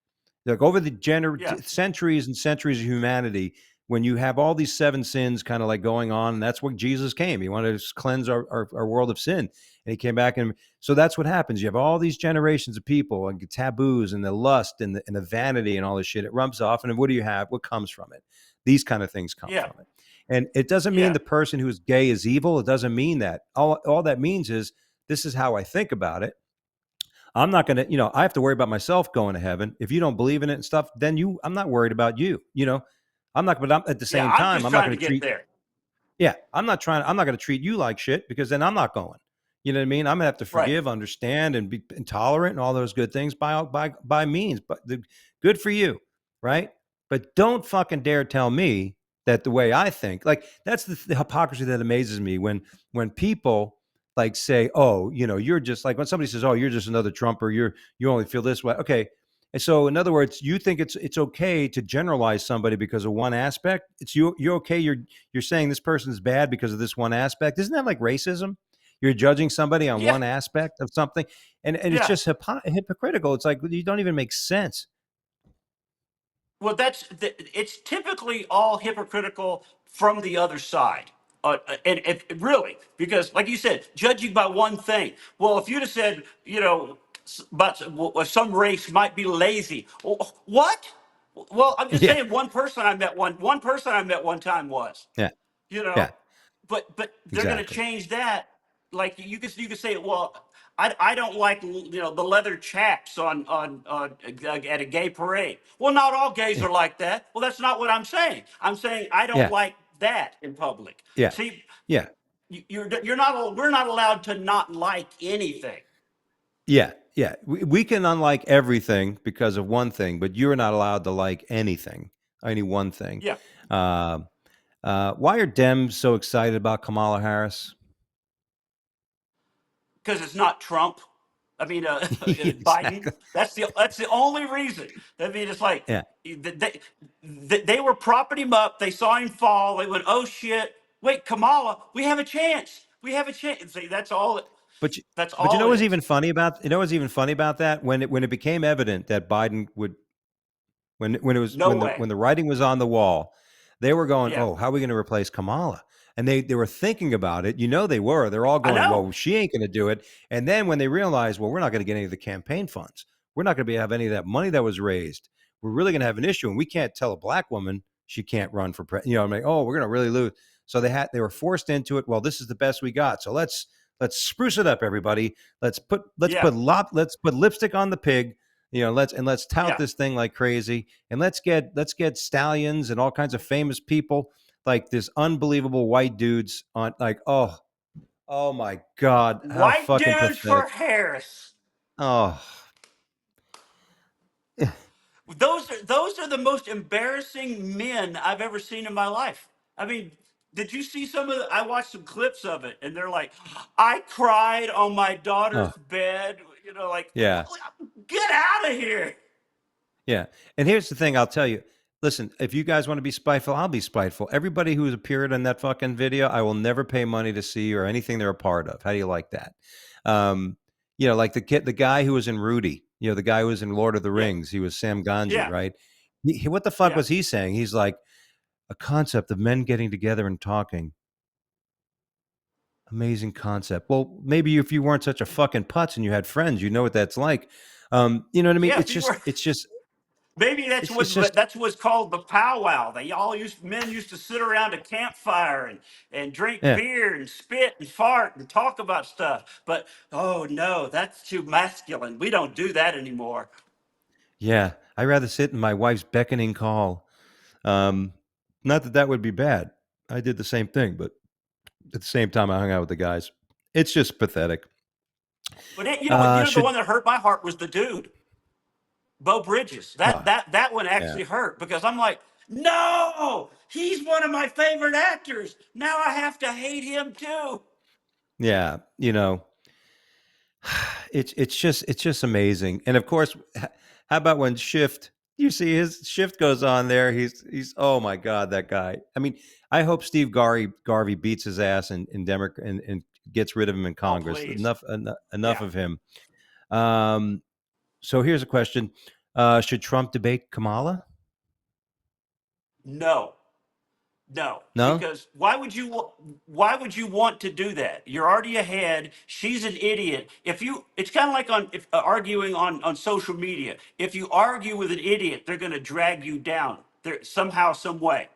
Like over the yeah, centuries and centuries of humanity, when you have all these seven sins kind of like going on, and that's what Jesus came. He wanted to cleanse our world of sin, and he came back. And so that's what happens. You have all these generations of people and taboos and the lust and the vanity and all this shit. It rubs off, and what do you have? What comes from it? These kind of things come yeah, from it. And it doesn't mean yeah, the person who is gay is evil. It doesn't mean that. All that means is this is how I think about it. I'm not going to, I have to worry about myself going to heaven. If you don't believe in it and stuff, then I'm not worried about you. I'm not, but at the yeah. same I'm time, just I'm not trying to going to get treat, there. yeah, I'm not going to treat you like shit because then I'm not going. You know what I mean? I'm going to have to Right. forgive, understand, and be intolerant and all those good things by means. But good for you, right? But don't fucking dare tell me that the way I think, like that's the hypocrisy that amazes me when people like say, oh, you're just like when somebody says, oh, you're just another Trumper, you only feel this way. Okay. And so, in other words, you think it's okay to generalize somebody because of one aspect. It's you're okay. You're saying this person's bad because of this one aspect. Isn't that like racism? You're judging somebody on Yeah, one aspect of something, and it's yeah. just hypocritical. It's like you don't even make sense. Well, it's typically all hypocritical from the other side. And if really, because like you said, judging by one thing. Well, if you'd have said, but some race might be lazy. What? Well, I'm just Yeah, saying one person I met one time was yeah, you yeah, know but they're going to exactly. change that. Like you could say, well, I don't like the leather chaps on at a gay parade. Well, not all gays Yeah, are like that. Well, that's not what I'm saying. I'm saying I don't yeah, like that in public. yeah, See, yeah, you're not we're not allowed to not like anything. yeah, yeah. We can unlike everything because of one thing, but you're not allowed to like anything, any one thing. Yeah, Uh, why are Dems so excited about Kamala Harris? because it's not Trump. I mean, Biden. Exactly. That's the only reason. I mean, it's like Yeah, they were propping him up. They saw him fall. They went, "Oh shit! Wait, Kamala, we have a chance. We have a chance." See, that's all. but you, That's but you all know it what's is. even funny about that when it became evident that Biden would when it was No way. when the writing was on the wall, they were going, Yeah, "Oh, how are we going to replace Kamala?" And they were thinking about it. They were. They're all I going, know. "Well, she ain't going to do it." And then when they realized, "Well, we're not going to get any of the campaign funds. We're not going to have any of that money that was raised. We're really going to have an issue, and we can't tell a black woman she can't run for president." I'm like, "Oh, we're going to really lose." So they were forced into it. Well, this is the best we got. So let's spruce it up, everybody. Yeah, Let's put lipstick on the pig. Let's tout yeah. this thing like crazy, and let's get stallions and all kinds of famous people like this unbelievable white dudes on like, oh my god, how White fucking dudes pathetic. for Harris. Oh Those are the most embarrassing men I've ever seen in my life. I mean, did you see some of the, I watched some clips of it, and they're like, I cried on my daughter's oh bed. Like, yeah. get out of here. Yeah. And here's the thing I'll tell you. Listen, if you guys want to be spiteful, I'll be spiteful. Everybody who's appeared in that fucking video, I will never pay money to see or anything they're a part of. How do you like that? Um, like the guy who was in Rudy, the guy who was in Lord of the Yeah, Rings, he was Sam Ganji, yeah, right? What the fuck yeah. was he saying? He's like, a concept of men getting together and talking. Amazing concept. Well, maybe if you weren't such a fucking putz and you had friends, you know what that's like. You know what I mean? Yeah, if It's you just, were, it's just, maybe that's it's just, what's called the powwow. Men used to sit around a campfire and drink yeah. beer and spit and fart and talk about stuff. But oh no, that's too masculine. We don't do that anymore. Yeah. I'd rather sit in my wife's beckoning call. Um, not that that would be bad. I did the same thing, but at the same time, I hung out with the guys. It's just pathetic. But it, you know what? You know the Should one that hurt my heart was the dude, Bo Bridges. That oh, that that one yeah, actually hurt because I'm like, no, he's one of my favorite actors. Now I have to hate him too. yeah. It's just amazing. And of course, how about when Shift? You see his Shift goes on there. He's oh my god, that guy. I mean, I hope Steve Garvey beats his ass in Democrat and gets rid of him in Oh Congress. please, Enough yeah, of him. Um, so here's a question: should Trump debate Kamala? no. No, No. because why would you want to do that? You're already ahead. She's an idiot. It's kind of like arguing on social media. If you argue with an idiot, they're going to drag you down there somehow, some way.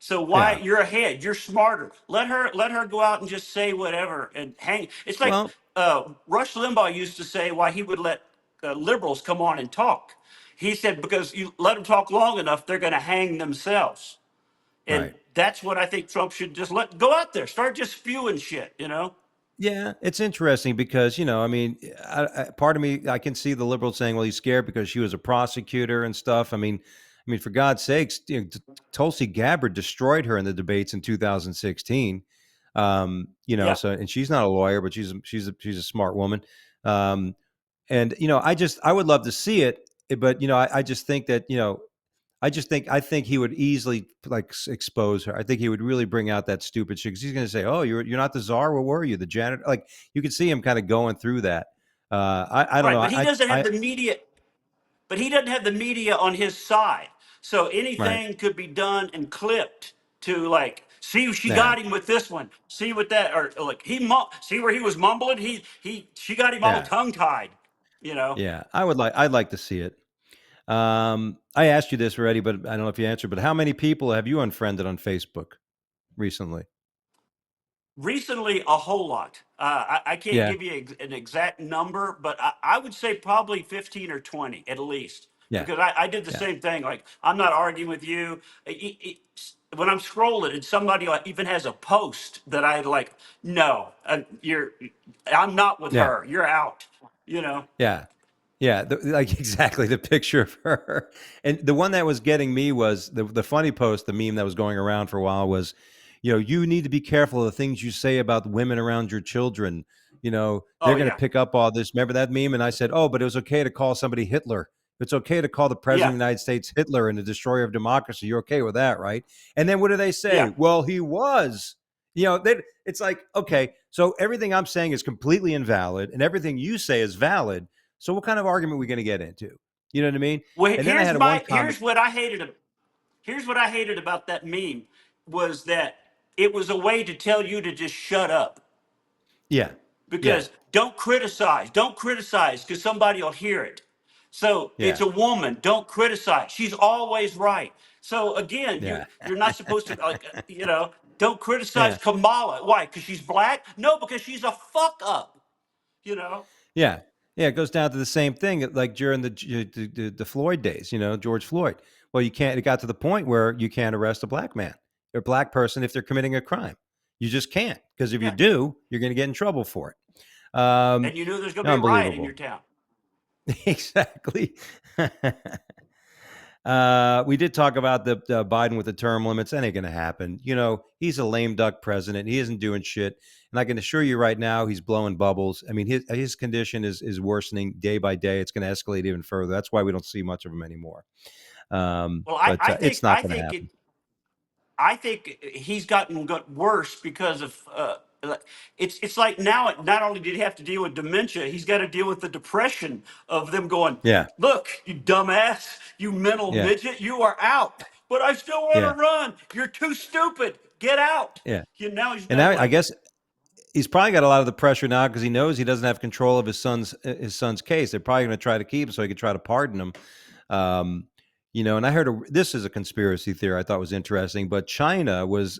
So why Yeah. you're ahead? You're smarter. Let her go out and just say whatever and hang. It's like Well, Rush Limbaugh used to say why he would let liberals come on and talk. He said because you let them talk long enough, they're going to hang themselves. And right. that's what I think Trump should just let go out there, start just spewing shit, you know? Yeah, it's interesting because I mean, part of me, I can see the liberals saying, "Well, he's scared because she was a prosecutor and stuff." I mean, for God's sakes, Tulsi Gabbard destroyed her in the debates in 2016. Yeah. So and she's not a lawyer, but she's a smart woman. Um, and I would love to see it, but I just think that I think he would easily like expose her. I think he would really bring out that stupid shit because he's going to say, "Oh, you're not the czar. What were you, the janitor?" Like you could see him kind of going through that. I don't Right. know. But he doesn't have the media, but he doesn't have the media on his side. So Right. anything could be done and clipped to like, see she Yeah. got him with this one. See what that or like see where he was mumbling? She got him all Yeah. tongue tied, you know. Yeah. I'd like to see it. I asked you this already, but I don't know if you answered. But how many people have you unfriended on Facebook recently? Recently, a whole lot. I can't Yeah. give you an exact number, but I would say probably 15 or 20 at least. Yeah. Because I did the Yeah. same thing. Like, I'm not arguing with you. When I'm scrolling and somebody like even has a post that I like, no, I'm not with Yeah. her. You're out. You know? Yeah. Yeah, like exactly the picture of her, and the one that was getting me was the funny post, the meme that was going around for a while was, you need to be careful of the things you say about the women around your children. They're Oh, going to yeah. pick up all this. Remember that meme? And I said, oh, but it was okay to call somebody Hitler. It's okay to call the president Yeah. of the United States Hitler and the destroyer of democracy. You're okay with that, right? And then what do they say? Yeah. Well, he was. It's like, okay, so everything I'm saying is completely invalid, and everything you say is valid. So what kind of argument are we going to get into? You know what I mean? Well, And then I had a one comment. here's what I hated. Here's what I hated about that meme was that it was a way to tell you to just shut up. Yeah. Yeah. Because don't criticize because somebody will hear it. So it's Yeah. a woman, don't criticize, she's always right. So again, Yeah. you're not supposed to like don't criticize Yeah. Kamala. Why? Because she's black? No, because she's a fuck up, you know. Yeah. Yeah. It goes down to the same thing like during the Floyd days, George Floyd. Well, it got to the point where you can't arrest a black man or black person if they're committing a crime. You just can't because if you Yeah. do, you're going to get in trouble for it. And you knew there's gonna be a riot in your Unbelievable. town. Exactly. We did talk about the Biden with the term limits. That ain't going to happen. He's a lame duck president. He isn't doing shit. And I can assure you right now, he's blowing bubbles. I mean, his condition is worsening day by day. It's going to escalate even further. That's why we don't see much of him anymore. Well, But it's not going to happen. I think he's got worse because of it's like now not only did he have to deal with dementia, he's got to deal with the depression of them going, Yeah. look, you dumbass, you mental Yeah. midget, you are out. But I still want Yeah. to run. You're too stupid. Get out. Yeah. Now he's And got now to I like, guess he's probably got a lot of the pressure now because he knows he doesn't have control of his son's case. They're probably going to try to keep him so he could try to pardon him. Um, and I heard this is a conspiracy theory I thought was interesting, but China was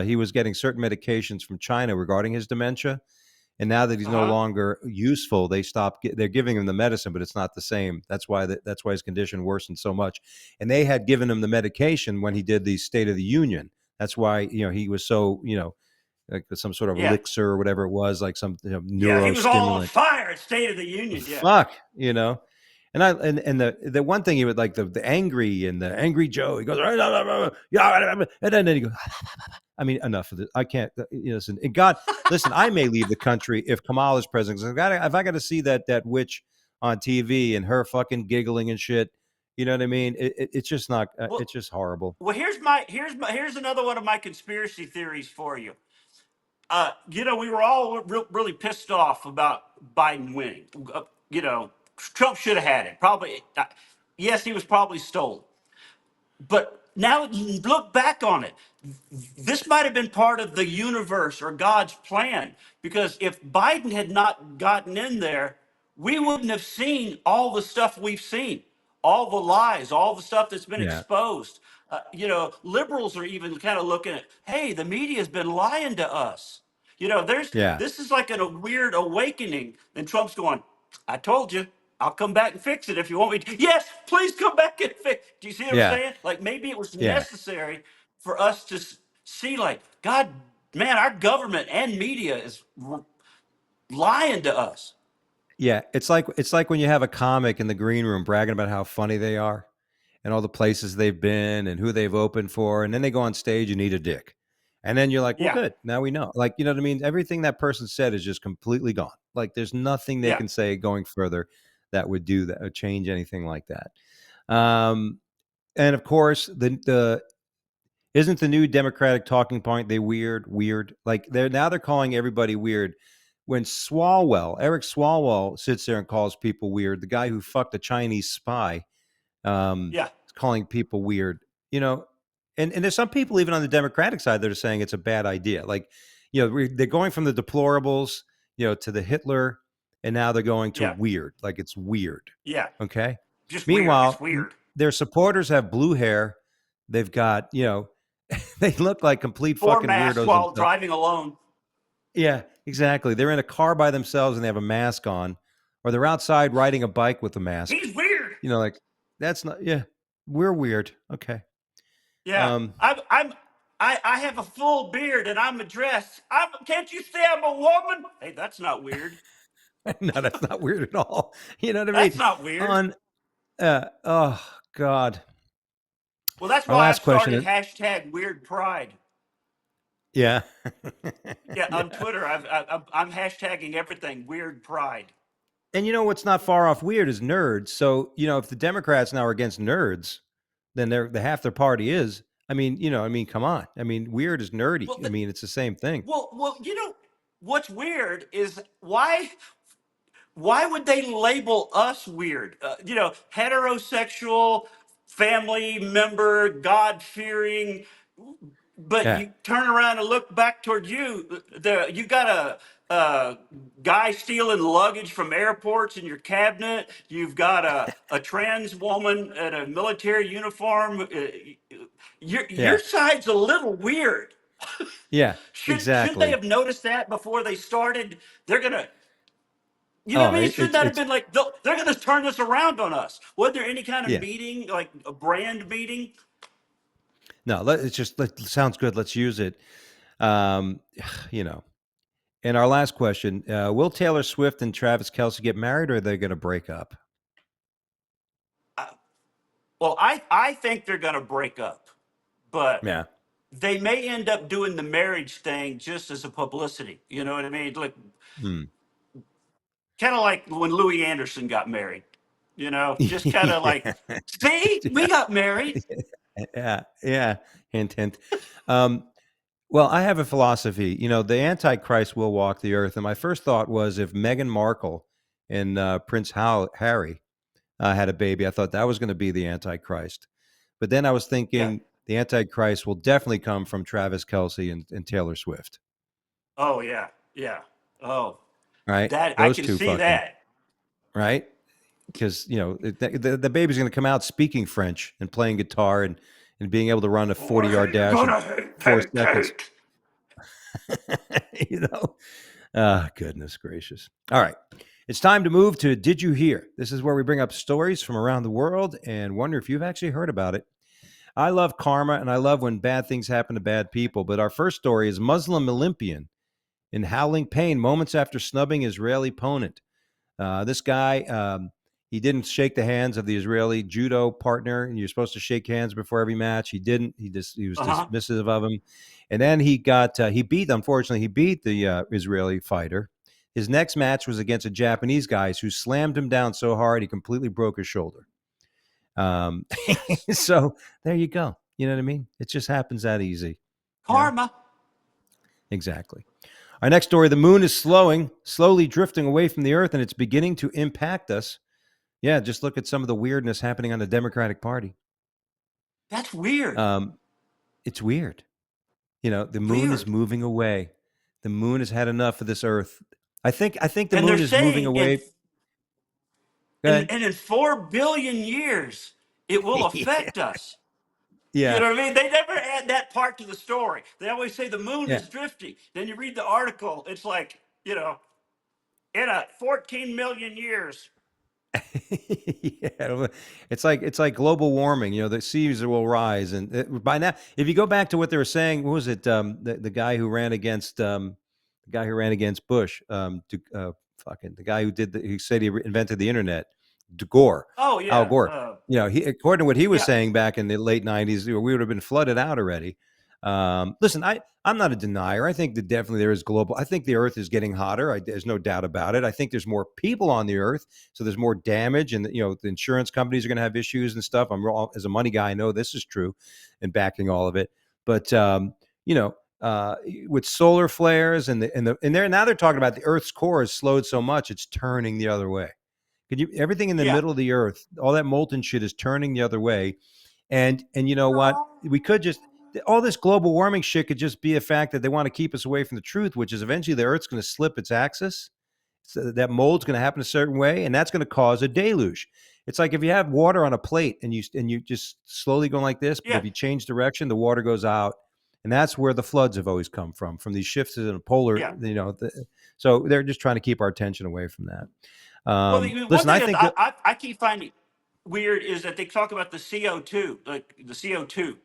he was getting certain medications from China regarding his dementia, And now that he's Uh no huh. longer useful, they're giving him the medicine, but it's not the same. That's why his condition worsened so much. And they had given him the medication when he did the State of the Union. That's why, he was so, like some sort of Yeah. elixir or whatever it was, like some Yeah. He was all on neurostimulant. fire at State of the Union. Yeah. Fuck, and the one thing he would like the angry Joe. He goes, yeah, and then he goes. I mean, enough of this. I can't. Listen, and God, listen. I may leave the country if Kamala's president. 'Cause if I got to see that witch on TV and her fucking giggling and shit, you know what I mean? It's just not. Well, It's just horrible. well, here's another one of my conspiracy theories for you. We were all really pissed off about Biden winning. Trump should have had it. Probably, yes, he was probably stolen. But now look back on it. This might have been part of the universe or God's plan, because if Biden had not gotten in there, we wouldn't have seen all the stuff we've seen, all the lies, all the stuff that's been Yeah, exposed. Liberals are even kind of looking at, hey, the media's been lying to us. yeah, This is like a weird awakening. And Trump's going, I told you, I'll come back and fix it if you want me to. Yes, please come back and fix. Do you see what I'm yeah, saying? Like maybe it was yeah, necessary for us to see, like, God, man, our government and media is lying to us. yeah. It's like when you have a comic in the green room bragging about how funny they are and all the places they've been and who they've opened for, and then they go on stage and eat a dick. And then you're like, well, Yeah, good. Now we know. Like, you know what I mean? Everything that person said is just completely gone. Like, there's nothing they yeah. can say going further that would do that, or change anything like that. Um, and of course, the isn't the new Democratic talking point they weird? Like they're calling everybody weird. When Eric Swalwell sits there and calls people weird, the guy who fucked a Chinese spy, Yeah, calling people weird, you know, and there's some people even on the Democratic side that are saying it's a bad idea. Like, they're going from the deplorables, to the Hitler, and now they're going to yeah, weird. Like it's weird. yeah. Okay. Just weird. It's Meanwhile, weird. their supporters have blue hair. They've got, they look like complete Four fucking masks weirdos while themselves. driving alone. Yeah, exactly. They're in a car by themselves and they have a mask on, or they're outside riding a bike with a mask. He's weird. Like that's not. Yeah, we're weird. Okay. Yeah, Um, I have a full beard and I'm a dress. Can't you say I'm a woman? Hey, that's not weird. no, that's not weird at all. You know what I That's mean? not weird. On. Oh God. Well, that's Our why I've last question. started hashtag Weird Pride. Yeah. Yeah, on Yeah. Twitter, I'm hashtagging everything Weird Pride. And what's not far off weird is nerds. So if the Democrats now are against nerds, then the half their party is. Come on. Weird is nerdy. Well, the, It's the same thing. well, what's weird is why would they label us weird? Heterosexual, family member, God fearing. But Yeah. you turn around and look back toward you. You got a guy stealing luggage from airports in your cabinet. You've got a trans woman in a military uniform. Your Yeah. side's a little weird. Yeah. Should they Exactly. have noticed that before they started? They're gonna, you know what Oh, I mean? Should that have been like they're gonna turn this around on us? Was there any kind of yeah. meeting, like a brand meeting? No, sounds good. Let's use it. Um, you know. And our last question: will Taylor Swift and Travis Kelsey get married, or are they going to break up? Uh, well, I think they're gonna break up, but Yeah. they may end up doing the marriage thing just as a publicity. You know what I mean? Like Hmm. kind of like when Louis Anderson got married. Just kind of like, Yeah. see, we got married. Yeah. Yeah. Hint, hint. Um, well, I have a philosophy. The Antichrist will walk the earth, and my first thought was if Meghan Markle and Prince Harry had a baby, I thought that was going to be the Antichrist. But then I was Yeah. thinking the Antichrist will definitely come from Travis Kelsey and Taylor Swift. Oh yeah. Yeah. Oh, Right? that I Those can two see fucking that. right. Because the baby's going to come out speaking French and playing guitar and being able to run a One 40-yard day you're dash in gonna hate, 4 hate, seconds. hate. you know Ah, goodness gracious. All right. It's time to move to Did You Hear? This is where we bring up stories from around the world and wonder if you've actually heard about it. I love karma and I love when bad things happen to bad people. But our first story is Muslim Olympian in howling pain moments after snubbing Israeli opponent. This guy, he didn't shake the hands of the Israeli judo partner, and you're supposed to shake hands before every match. He didn't. He was Uh-huh. dismissive of him, and then he beat. Unfortunately, he beat the Israeli fighter. His next match was against a Japanese guy who slammed him down so hard he completely broke his shoulder. Um, Yes. so there you go. You know what I mean? It just happens that easy. You know Karma. exactly. Our next story: the moon is slowly drifting away from the Earth, and it's beginning to impact us. Yeah, just look at some of the weirdness happening on the Democratic Party. That's weird. Um, it's weird. The moon is Weird. moving away. The moon has had enough of this Earth. I think the And they're moon is moving saying away. Go in ahead. in 4 billion years it will affect us. You Yeah, know what I mean? They never add that part to the story. They always say the moon yeah, is drifting. Then you read the article, it's like, in a 14 million years. yeah. It's like global warming. The seas will rise, and by now, if you go back to what they were saying, what was it? The guy who ran against Bush, fucking the guy who said he invented the internet, Gore, Oh Al yeah. Gore. He according to what he was Yeah. saying back in the late '90s, we would have been flooded out already. Listen, I'm not a denier. I think that definitely there is global. I think the Earth is getting hotter. There's no doubt about it. I think there's more people on the Earth, so there's more damage, and the insurance companies are going to have issues and stuff. As a money guy, I know this is true, and backing all of it. But you know, with solar flares and they're now they're talking about the Earth's core is slowed so much it's turning the other way. Everything in the Yeah. middle of the Earth, all that molten shit is turning the other way, and you know what? We could just all this global warming shit could just be a fact that they want to keep us away from the truth, which is eventually the Earth's going to slip its axis. So that mold's going to happen a certain way, and that's going to cause a deluge. It's like if you have water on a plate and you just slowly going like this, but Yeah. if you change direction, the water goes out, and that's where the floods have always come from these shifts in the polar. Yeah. So they're just trying to keep our attention away from that. Well, one Listen, thing I that think that I keep finding weird is that they talk about the CO2, like the CO2.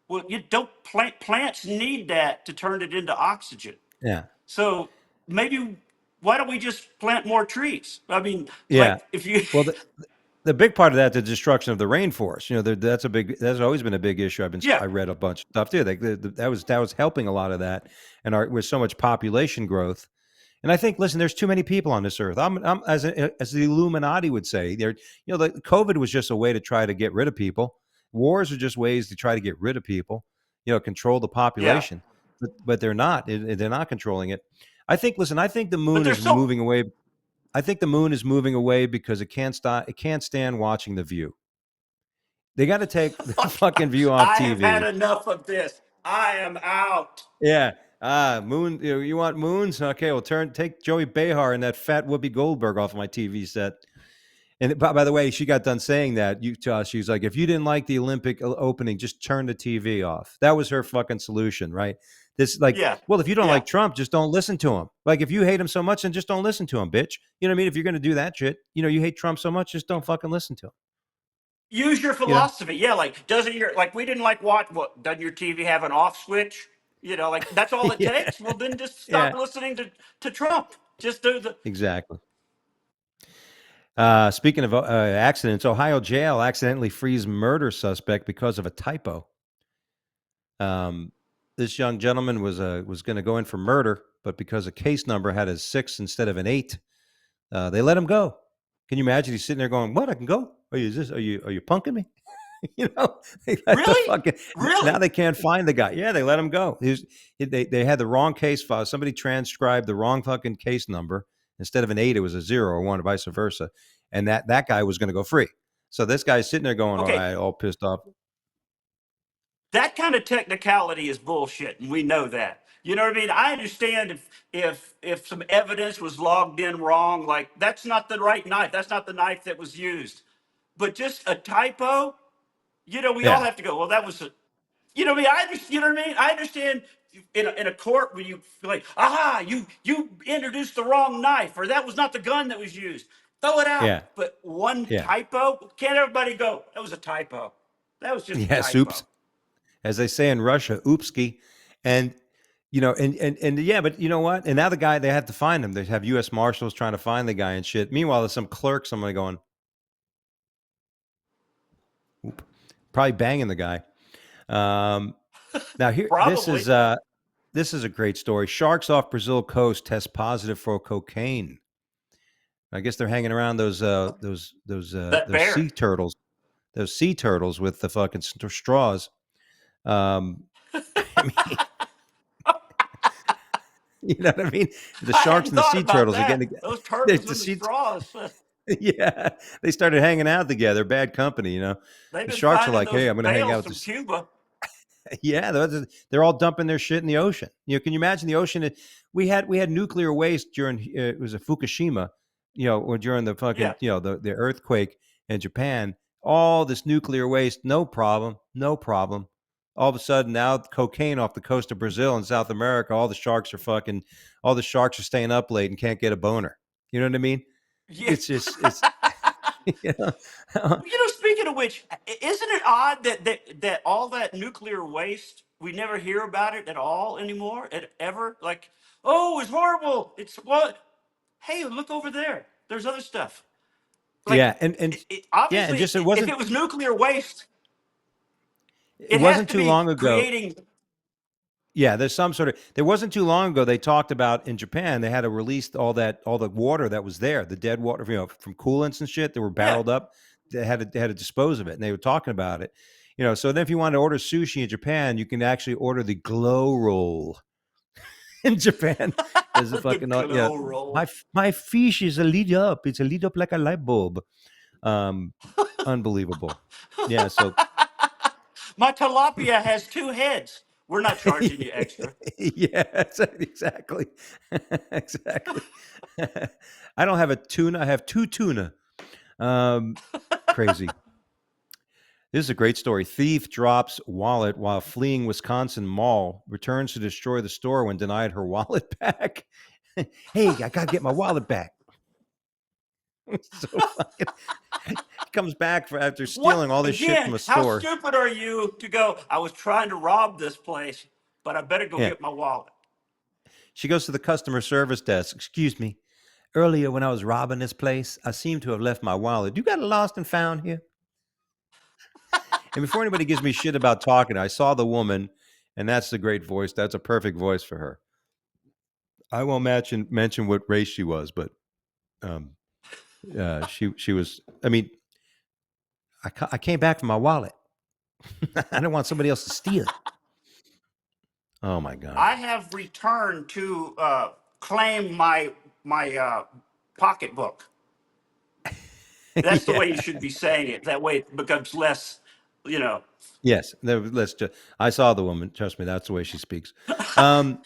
Well, you don't plants need that to turn it into oxygen. yeah, So maybe why don't we just plant more trees? I mean, yeah. like if you Well, the big part of that, the destruction of the rainforest. That's always been a big issue. yeah, I read a bunch of stuff too. That was helping a lot of that, and with so much population growth. And I think, listen, there's too many people on this earth. I'm as the Illuminati would say, the COVID was just a way to try to get rid of people. Wars are just ways to try to get rid of people. Control the yeah, population, but they're not. They're not controlling it. Listen, I think the but moon they're is so. moving away. I think the moon is moving away because it can't stop. It can't stand watching the View. They got to take the fucking View off I have had TV. enough of this. I am out. Yeah. Moon. You want moons? Okay. Well, take Joey Behar and that fat Whoopi Goldberg off my TV set. And by the way, she got done saying that. She was like, if you didn't like the Olympic opening, just turn the TV off. That was her fucking solution, right? Yeah, Well, if you don't yeah. like Trump, just don't listen to him. Like, if you hate him so much, then just don't listen to him, bitch. You know what I mean? If you're going to do that shit, you hate Trump so much, just don't fucking listen to him. Use your You know? philosophy. Yeah, like doesn't your like we didn't like watch what doesn't your TV have an off switch? Like that's all it Yeah. takes. Well, then just stop Yeah. listening to Trump. Just do the Exactly. Speaking of accidents, Ohio jail accidentally frees murder suspect because of a typo. Um, this young gentleman was going to go in for murder, but because a case number had a 6 instead of an 8, they let him go. Can you imagine? He's sitting there going, "What? I can go? Are you punking me?" They let the really, fucking now really. they can't find the guy. Yeah, they let him go. They had the wrong case file. Somebody transcribed the wrong fucking case number. Instead of an 8, it was a 0 or 1, or vice versa. And that guy was going to go free. So this guy's sitting there going, "All Okay, right, all pissed off." that kind of technicality is bullshit, and we know that. You know what I mean? I understand if some evidence was logged in wrong, like that's not the right knife. That's not the knife that was used. But just a typo, we all Yeah, have to go. Well, that was a, you know what I mean? You know what I mean? I understand in a court when you feel like, aha, you introduced the wrong knife, or that was not the gun that was used. Throw it out. Yeah. But one Yeah. typo, can't everybody go, that was a typo. That was just a Yes. Oops. typo. As they say in Russia, oopski. And, and yeah, but you know what? And now the guy, they have to find him. They have U.S. Marshals trying to find the guy and shit. Meanwhile, there's some clerk, somebody going, oop, probably banging the guy. Um, now here, Probably. this is a great story. Sharks off Brazil coast test positive for cocaine. I guess they're hanging around That those bear. sea turtles with the fucking straws. Um, I mean, you know what I mean? The I sharks hadn't and the thought sea about turtles are that. getting Those the turtles and the sea. straws. Yeah, they started hanging out together. Bad company, you know. They've The been sharks are finding like, those "Hey, I'm going to hang out bales with from this." Cuba. Yeah, they're all dumping their shit in the ocean. Can you imagine the ocean? We had nuclear waste during it was a Fukushima, or during the Yeah. fucking the earthquake in Japan. All this nuclear waste, no problem, no problem. All of a sudden, now cocaine off the coast of Brazil and South America. All the sharks are staying up late and can't get a boner. You know what I mean? Yeah. It's just it's. You know? Speaking of which, isn't it odd that all that nuclear waste, we never hear about it at all anymore? Ever? Like, oh, it's horrible. It's what? Hey, look over there. There's other stuff. Like, Yeah, and yeah, and obviously, just it if wasn't it was nuclear waste, it it has wasn't to too be long ago. creating. Yeah, there's some sort of. There wasn't too long ago. They talked about in Japan. They had to release all the water that was there, the dead water, from coolants and shit that were Yeah. barreled up. They had to dispose of it, and they were talking about it. So then if you want to order sushi in Japan, you can actually order the glow roll in Japan. There's a The fucking yeah. glow roll. My fish is a lit up. It's a lit up like a light bulb. Um, Unbelievable. Yeah. So My tilapia has two heads. We're not charging you extra. yeah, exactly. Exactly. I don't have a tuna. I have two tuna. Um, Crazy. This is a great story. Thief drops wallet while fleeing Wisconsin mall, returns to destroy the store when denied her wallet back. Hey, I got to get my wallet back. So fucking. He comes back after What? stealing all this shit Again, from a how store. stupid are you to go, I was trying to rob this place, but I better go Yeah. get my wallet. She goes to the customer service desk. Excuse me. Earlier, when I was robbing this place, I seem to have left my wallet. You got a lost and found here? And before anybody gives me shit about talking, I saw the woman, and that's the great voice. That's a perfect voice for her. I won't mention what race she was, but um, she was. I mean, I came back for my wallet. I don't want somebody else to steal it. Oh my god. I have returned to claim my pocketbook. That's the way you Yeah. should be saying it. That way it becomes less, you know. Yes. Let's just. I saw the woman. Trust me, that's the way she speaks. Um,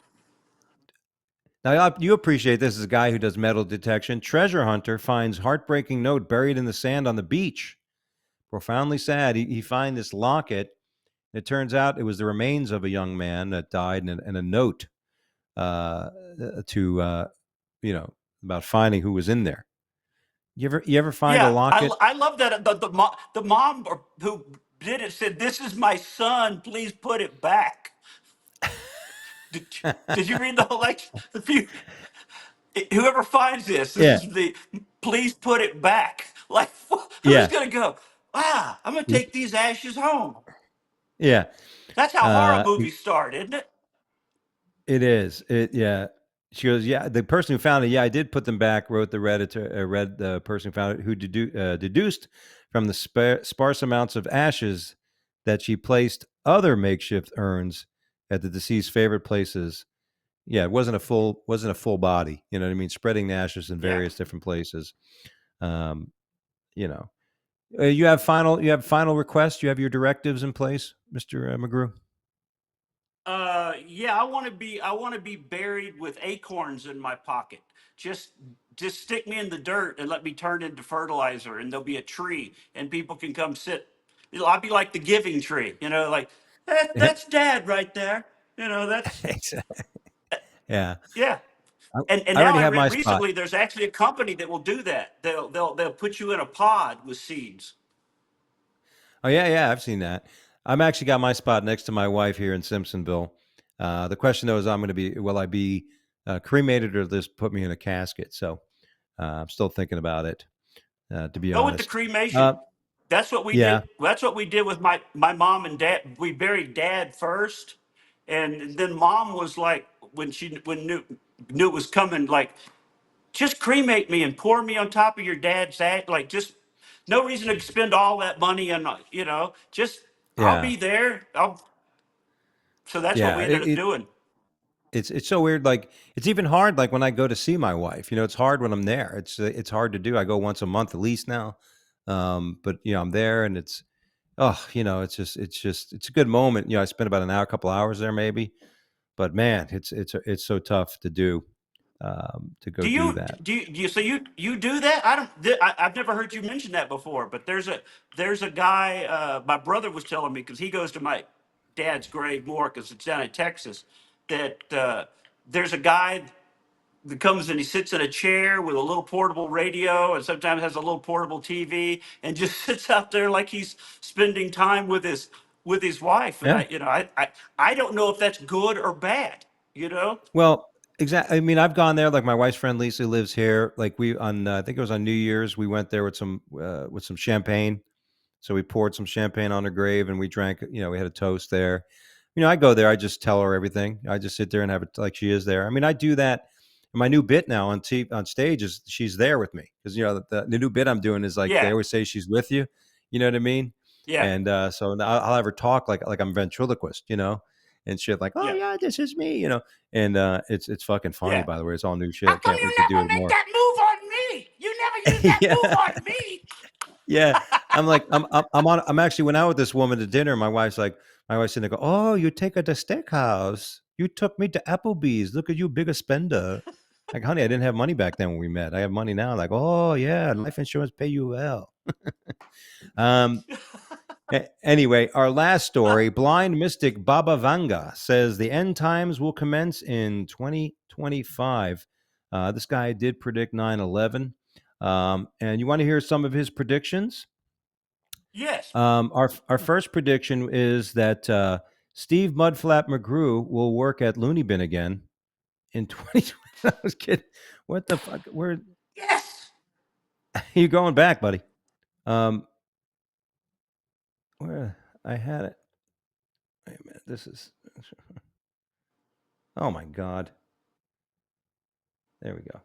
Now, you appreciate this as a guy who does metal detection. Treasure hunter finds heartbreaking note buried in the sand on the beach. Profoundly sad. He finds this locket. It turns out it was the remains of a young man that died, and a note uh, to about finding who was in there. You ever find a Yeah, locket? I love that the mom who did it said, "This is my son. Please put it back." Did, did you read the whole like if you whoever finds this Yeah, is the please put it back. Like who's yeah, gonna go? Ah, I'm gonna take these ashes home. yeah. That's how horror Uh, movies start, isn't it? It is. Yeah. She goes, yeah. The person who found it, yeah, I did put them back. Wrote the Redditor, read the person who found it, who deduced from the sparse amounts of ashes that she placed other makeshift urns at the deceased favorite places. Yeah, it wasn't a full body. You know what I mean? Spreading the ashes in Yeah. various different places. Um, you know, you have final requests. You have your directives in place, Mister McGrew. Yeah, I want to be buried with acorns in my pocket. Just just stick me in the dirt and let me turn into fertilizer, and there'll be a tree, and people can come sit. I'll be like the giving tree, like that's dad right there. You know, that's Yeah. yeah. I, And I now already have my spot. recently there's actually a company that will do that. They'll put you in a pod with seeds. Oh yeah, yeah, I've seen that. I'm actually got my spot next to my wife here in Simpsonville. The question though is, I'm going to be, will I be cremated or just put me in a casket? So I'm still thinking about it, to be Go with the honest. cremation. Uh, That's what we did. yeah, That's what we did with my mom and dad. We buried dad first, and then mom was like, when knew it was coming, like, just cremate me and pour me on top of your dad's ash. Like, just no reason to spend all that money on, just I'll yeah, be there. So that's what yeah. we ended up doing. It's so weird. Like it's even hard. Like when I go to see my wife, it's hard when I'm there. It's hard to do. I go once a month at least now, but I'm there, and it's a good moment. I spent about an hour, couple hours there maybe, but man, it's so tough to do, to go Do do you that. so you do that? I don't. I've never heard you mention that before. But there's a guy. My brother was telling me because he goes to my dad's grave more because it's down in Texas. That there's a guy that comes and he sits in a chair with a little portable radio and sometimes has a little portable TV and just sits out there like he's spending time with his wife. And Yeah. I don't know if that's good or bad. You know? Well, exactly. I mean, I've gone there. Like my wife's friend Lisa lives here. Like we on, I think it was on New Year's, we went there with some champagne. So we poured some champagne on her grave and we drank, we had a toast there. I go there, I just tell her everything. I just sit there and have it like she is there. I mean, I do that. My new bit now on stage is she's there with me because the new bit I'm doing is like they Yeah, always say she's with you. You know what I mean? yeah, And so now I'll have her talk like I'm a ventriloquist, and shit like, oh yeah, yeah, this is me. And it's fucking funny, yeah. by the way. It's all new shit. How I come can't you wait to do never it make more. that move on me? You never use that Yeah. move on me. Yeah, I'm like I'm actually went out with this woman to dinner. My wife's sitting there go, oh, you take her to steakhouse. You took me to Applebee's. Look at you, bigger spender. Like, honey, I didn't have money back then when we met. I have money now. Like, oh yeah, life insurance pay you well. Um. Anyway, our last story: blind mystic Baba Vanga says the end times will commence in 2025. This guy did predict 9/11. And you want to hear some of his predictions? Yes. Our first prediction is that Steve Mudflap McGrew will work at Looney Bin again in 2020. I was kidding. What the fuck? Where Yes. you going back, buddy? Um, where I had it. Wait a minute. This is. Oh my god. There we go.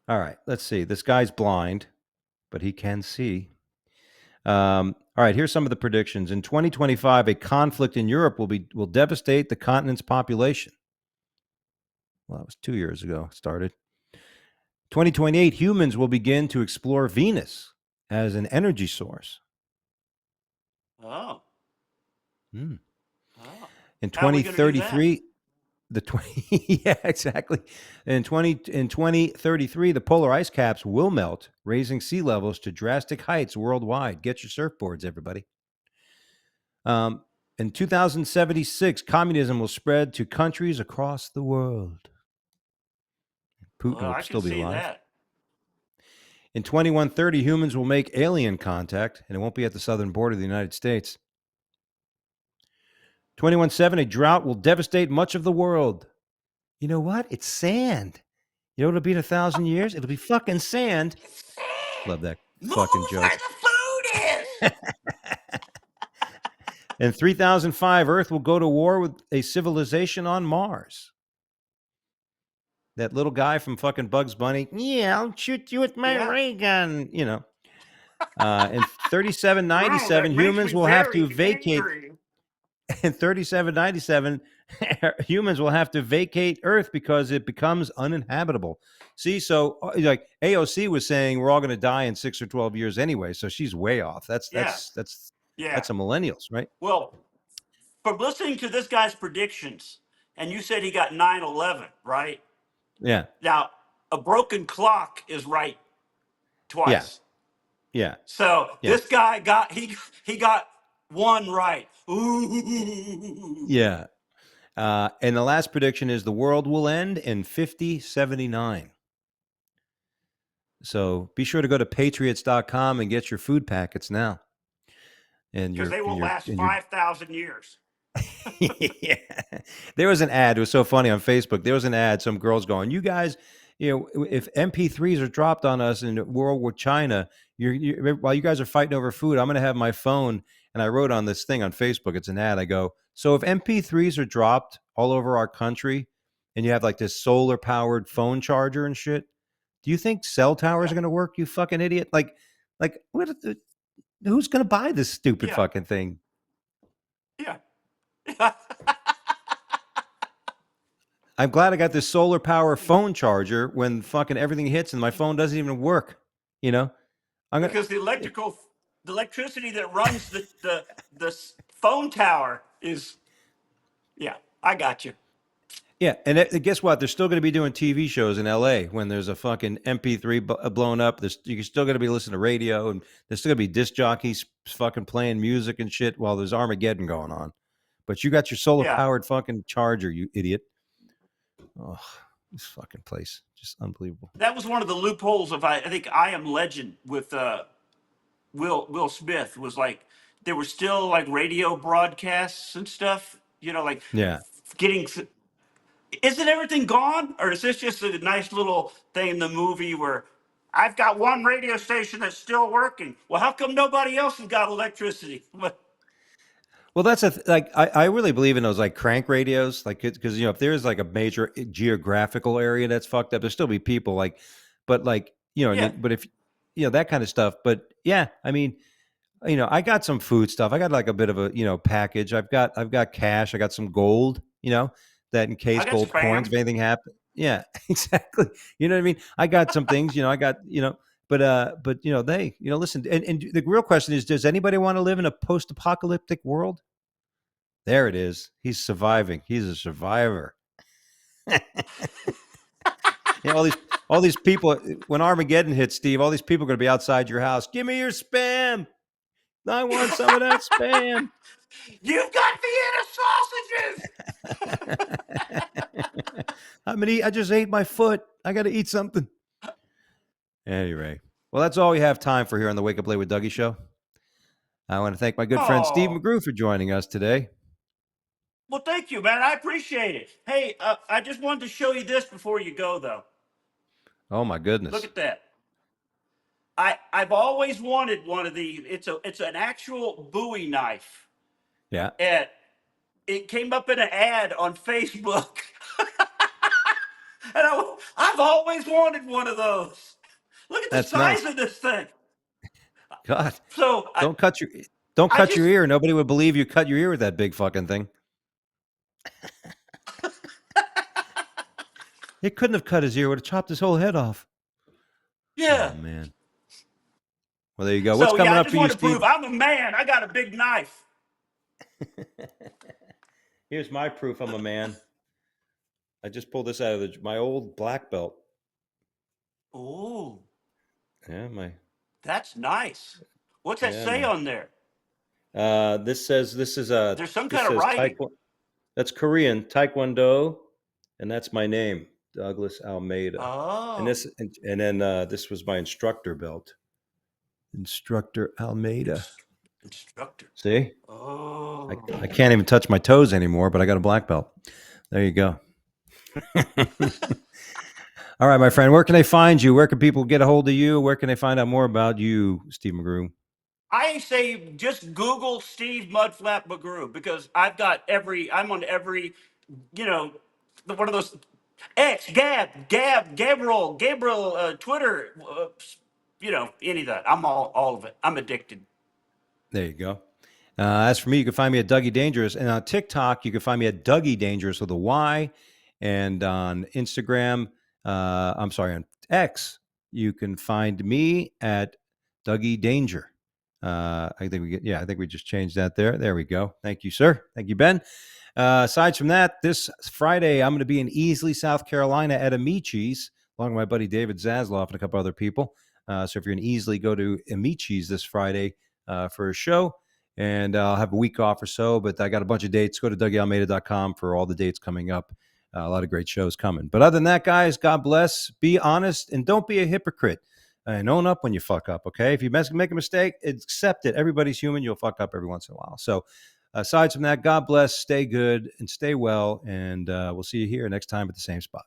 All right. Let's see. This guy's blind, but he can see. All right. Here's some of the predictions. In 2025, a conflict in Europe will devastate the continent's population. Well, that was 2 years ago. It started. 2028, humans will begin to explore Venus as an energy source. Oh. Hmm. Oh. In How are we going to do that? 2033, the 20 yeah, exactly. In 2033, the polar ice caps will melt, raising sea levels to drastic heights worldwide. Get your surfboards, everybody. Um, in 2076, communism will spread to countries across the world. Putin Well, will I can still be see alive. that. In 2130, humans will make alien contact, and it won't be at the southern border of the United States. 21/7, a drought will devastate much of the world. You know what? It's sand. You know what'll be in 1,000 years? It'll be fucking sand. Love that Move fucking where joke. the food is. In 3005, Earth will go to war with a civilization on Mars. That little guy from fucking Bugs Bunny. Yeah, I'll shoot you with my Yeah. ray gun. In Oh, 3797, that makes me humans will have to very vacate. angry. In 3797, humans will have to vacate Earth because it becomes uninhabitable. See, so like AOC was saying, we're all going to die in 6 or 12 years anyway. So she's way off. That's Yeah. that's that's Yeah. that's a millennials, right? Well, from listening to this guy's predictions, and you said he got 9/11, right? Yeah, Now, a broken clock is right yeah, twice. yeah, So yeah, this guy got he got one right. Ooh. yeah. And the last prediction is the world will end in 5079. So be sure to go to patriots.com and get your food packets now. And because they will last your 5,000 years. yeah. There was an ad. It was so funny on Facebook. There was an ad. Some girls going, "You guys, if MP3s are dropped on us in World War China, while you guys are fighting over food, I'm going to have my phone." And I wrote on this thing on Facebook. It's an ad. I go, "So if MP3s are dropped all over our country, and you have like this solar powered phone charger and shit, do you think cell towers Yeah, are going to work? You fucking idiot! Like who's going to buy this stupid yeah, fucking thing?" yeah. I'm glad I got this solar power phone charger when fucking everything hits and my phone doesn't even work. You know, I'm gonna. Because the electricity that runs the phone tower is, yeah. I got you. Yeah, and guess what? They're still going to be doing TV shows in LA when there's a fucking MP3 blown up. You're still going to be listening to radio, and there's still going to be disc jockeys fucking playing music and shit while there's Armageddon going on. But you got your solar Yeah, powered fucking charger, you idiot. Oh, this fucking place, just unbelievable. that was one of the loopholes of I think I Am Legend with Will Smith was like there were still like radio broadcasts and stuff. Like Yeah. getting. Isn't everything gone, or is this just a nice little thing in the movie where I've got one radio station that's still working? Well, how come nobody else has got electricity? Well, that's I really believe in those like crank radios, like because if there's like a major geographical area that's fucked up, there'll still be people like, but like Yeah, but if that kind of stuff. But yeah, I mean, I got some food stuff. I got like a bit of a package. I've got cash. I got some gold. That in I case got gold coins spam. if anything happens. Yeah, exactly. You know what I mean? I got some things. I got but they listen. And the real question is, does anybody want to live in a post-apocalyptic world? There it is. He's surviving. He's a survivor. All these people. When Armageddon hits, Steve, all these people are going to be outside your house. Give me your spam. I want some of that spam. You've got Vienna sausages. I just ate my foot. I got to eat something. Anyway, well, that's all we have time for here on the Wake Up Late with Dougie show. I want to thank my good friend Steve Oh, McGrew for joining us today. well, thank you, man. I appreciate it. Hey, I just wanted to show you this before you go, though. Oh my Look goodness. at that. I've always wanted one of these. It's an actual Bowie knife, Yeah, and it came up in an ad on Facebook, and I've always wanted one of those. Look at the that's size nice. of this thing. God, So don't cut your don't I cut your just ear. Nobody would believe you cut your ear with that big fucking thing. It couldn't have cut his ear; it would have chopped his whole head off. yeah. Oh man. Well, there you go. What's So yeah, coming I up just for you, want to Steve? prove I'm a man. I got a big knife. Here's my proof I'm a man. I just pulled this out of my old black belt. Oh, Yeah, my that's nice. What's that yeah, say my on there? this says There's some this kind of says writing. Taekwondo. That's Korean Taekwondo, and that's my name, Douglas Almeida. And Oh, then this was my instructor belt, Instructor Almeida. instructor. See, I Oh. can't even touch my toes anymore, but I got a black belt. There you go. All right, my friend. Where can they find you? Where can people get a hold of you? Where can they find out more about you, Steve McGrew? I say just Google Steve Mudflap McGrew because I'm on every, you know, one of those X, Gabriel, Twitter, any of that. I'm all of it. I'm addicted. There you go. As for me, you can find me at Dougie Dangerous. And on TikTok, you can find me at Dougie Dangerous with a Y. And on Instagram, I'm sorry, on X, you can find me at Dougie Danger. I think we just changed that there. There we go. Thank you, sir. Thank you, Ben. Aside from that, this Friday, I'm going to be in Easley, South Carolina at Amici's, along with my buddy David Zasloff and a couple other people. So if you're in Easley, go to Amici's this Friday for a show. and I'll have a week off or so, but I got a bunch of dates. Go to DougieAlmeida.com for all the dates coming up. A lot of great shows coming. But other than that, guys, God bless. Be honest and don't be a hypocrite. And own up when you fuck up, okay? If you make a mistake, accept it. Everybody's human. You'll fuck up every once in a while. So aside from that, God bless. Stay good and stay well. And we'll see you here next time at the same spot.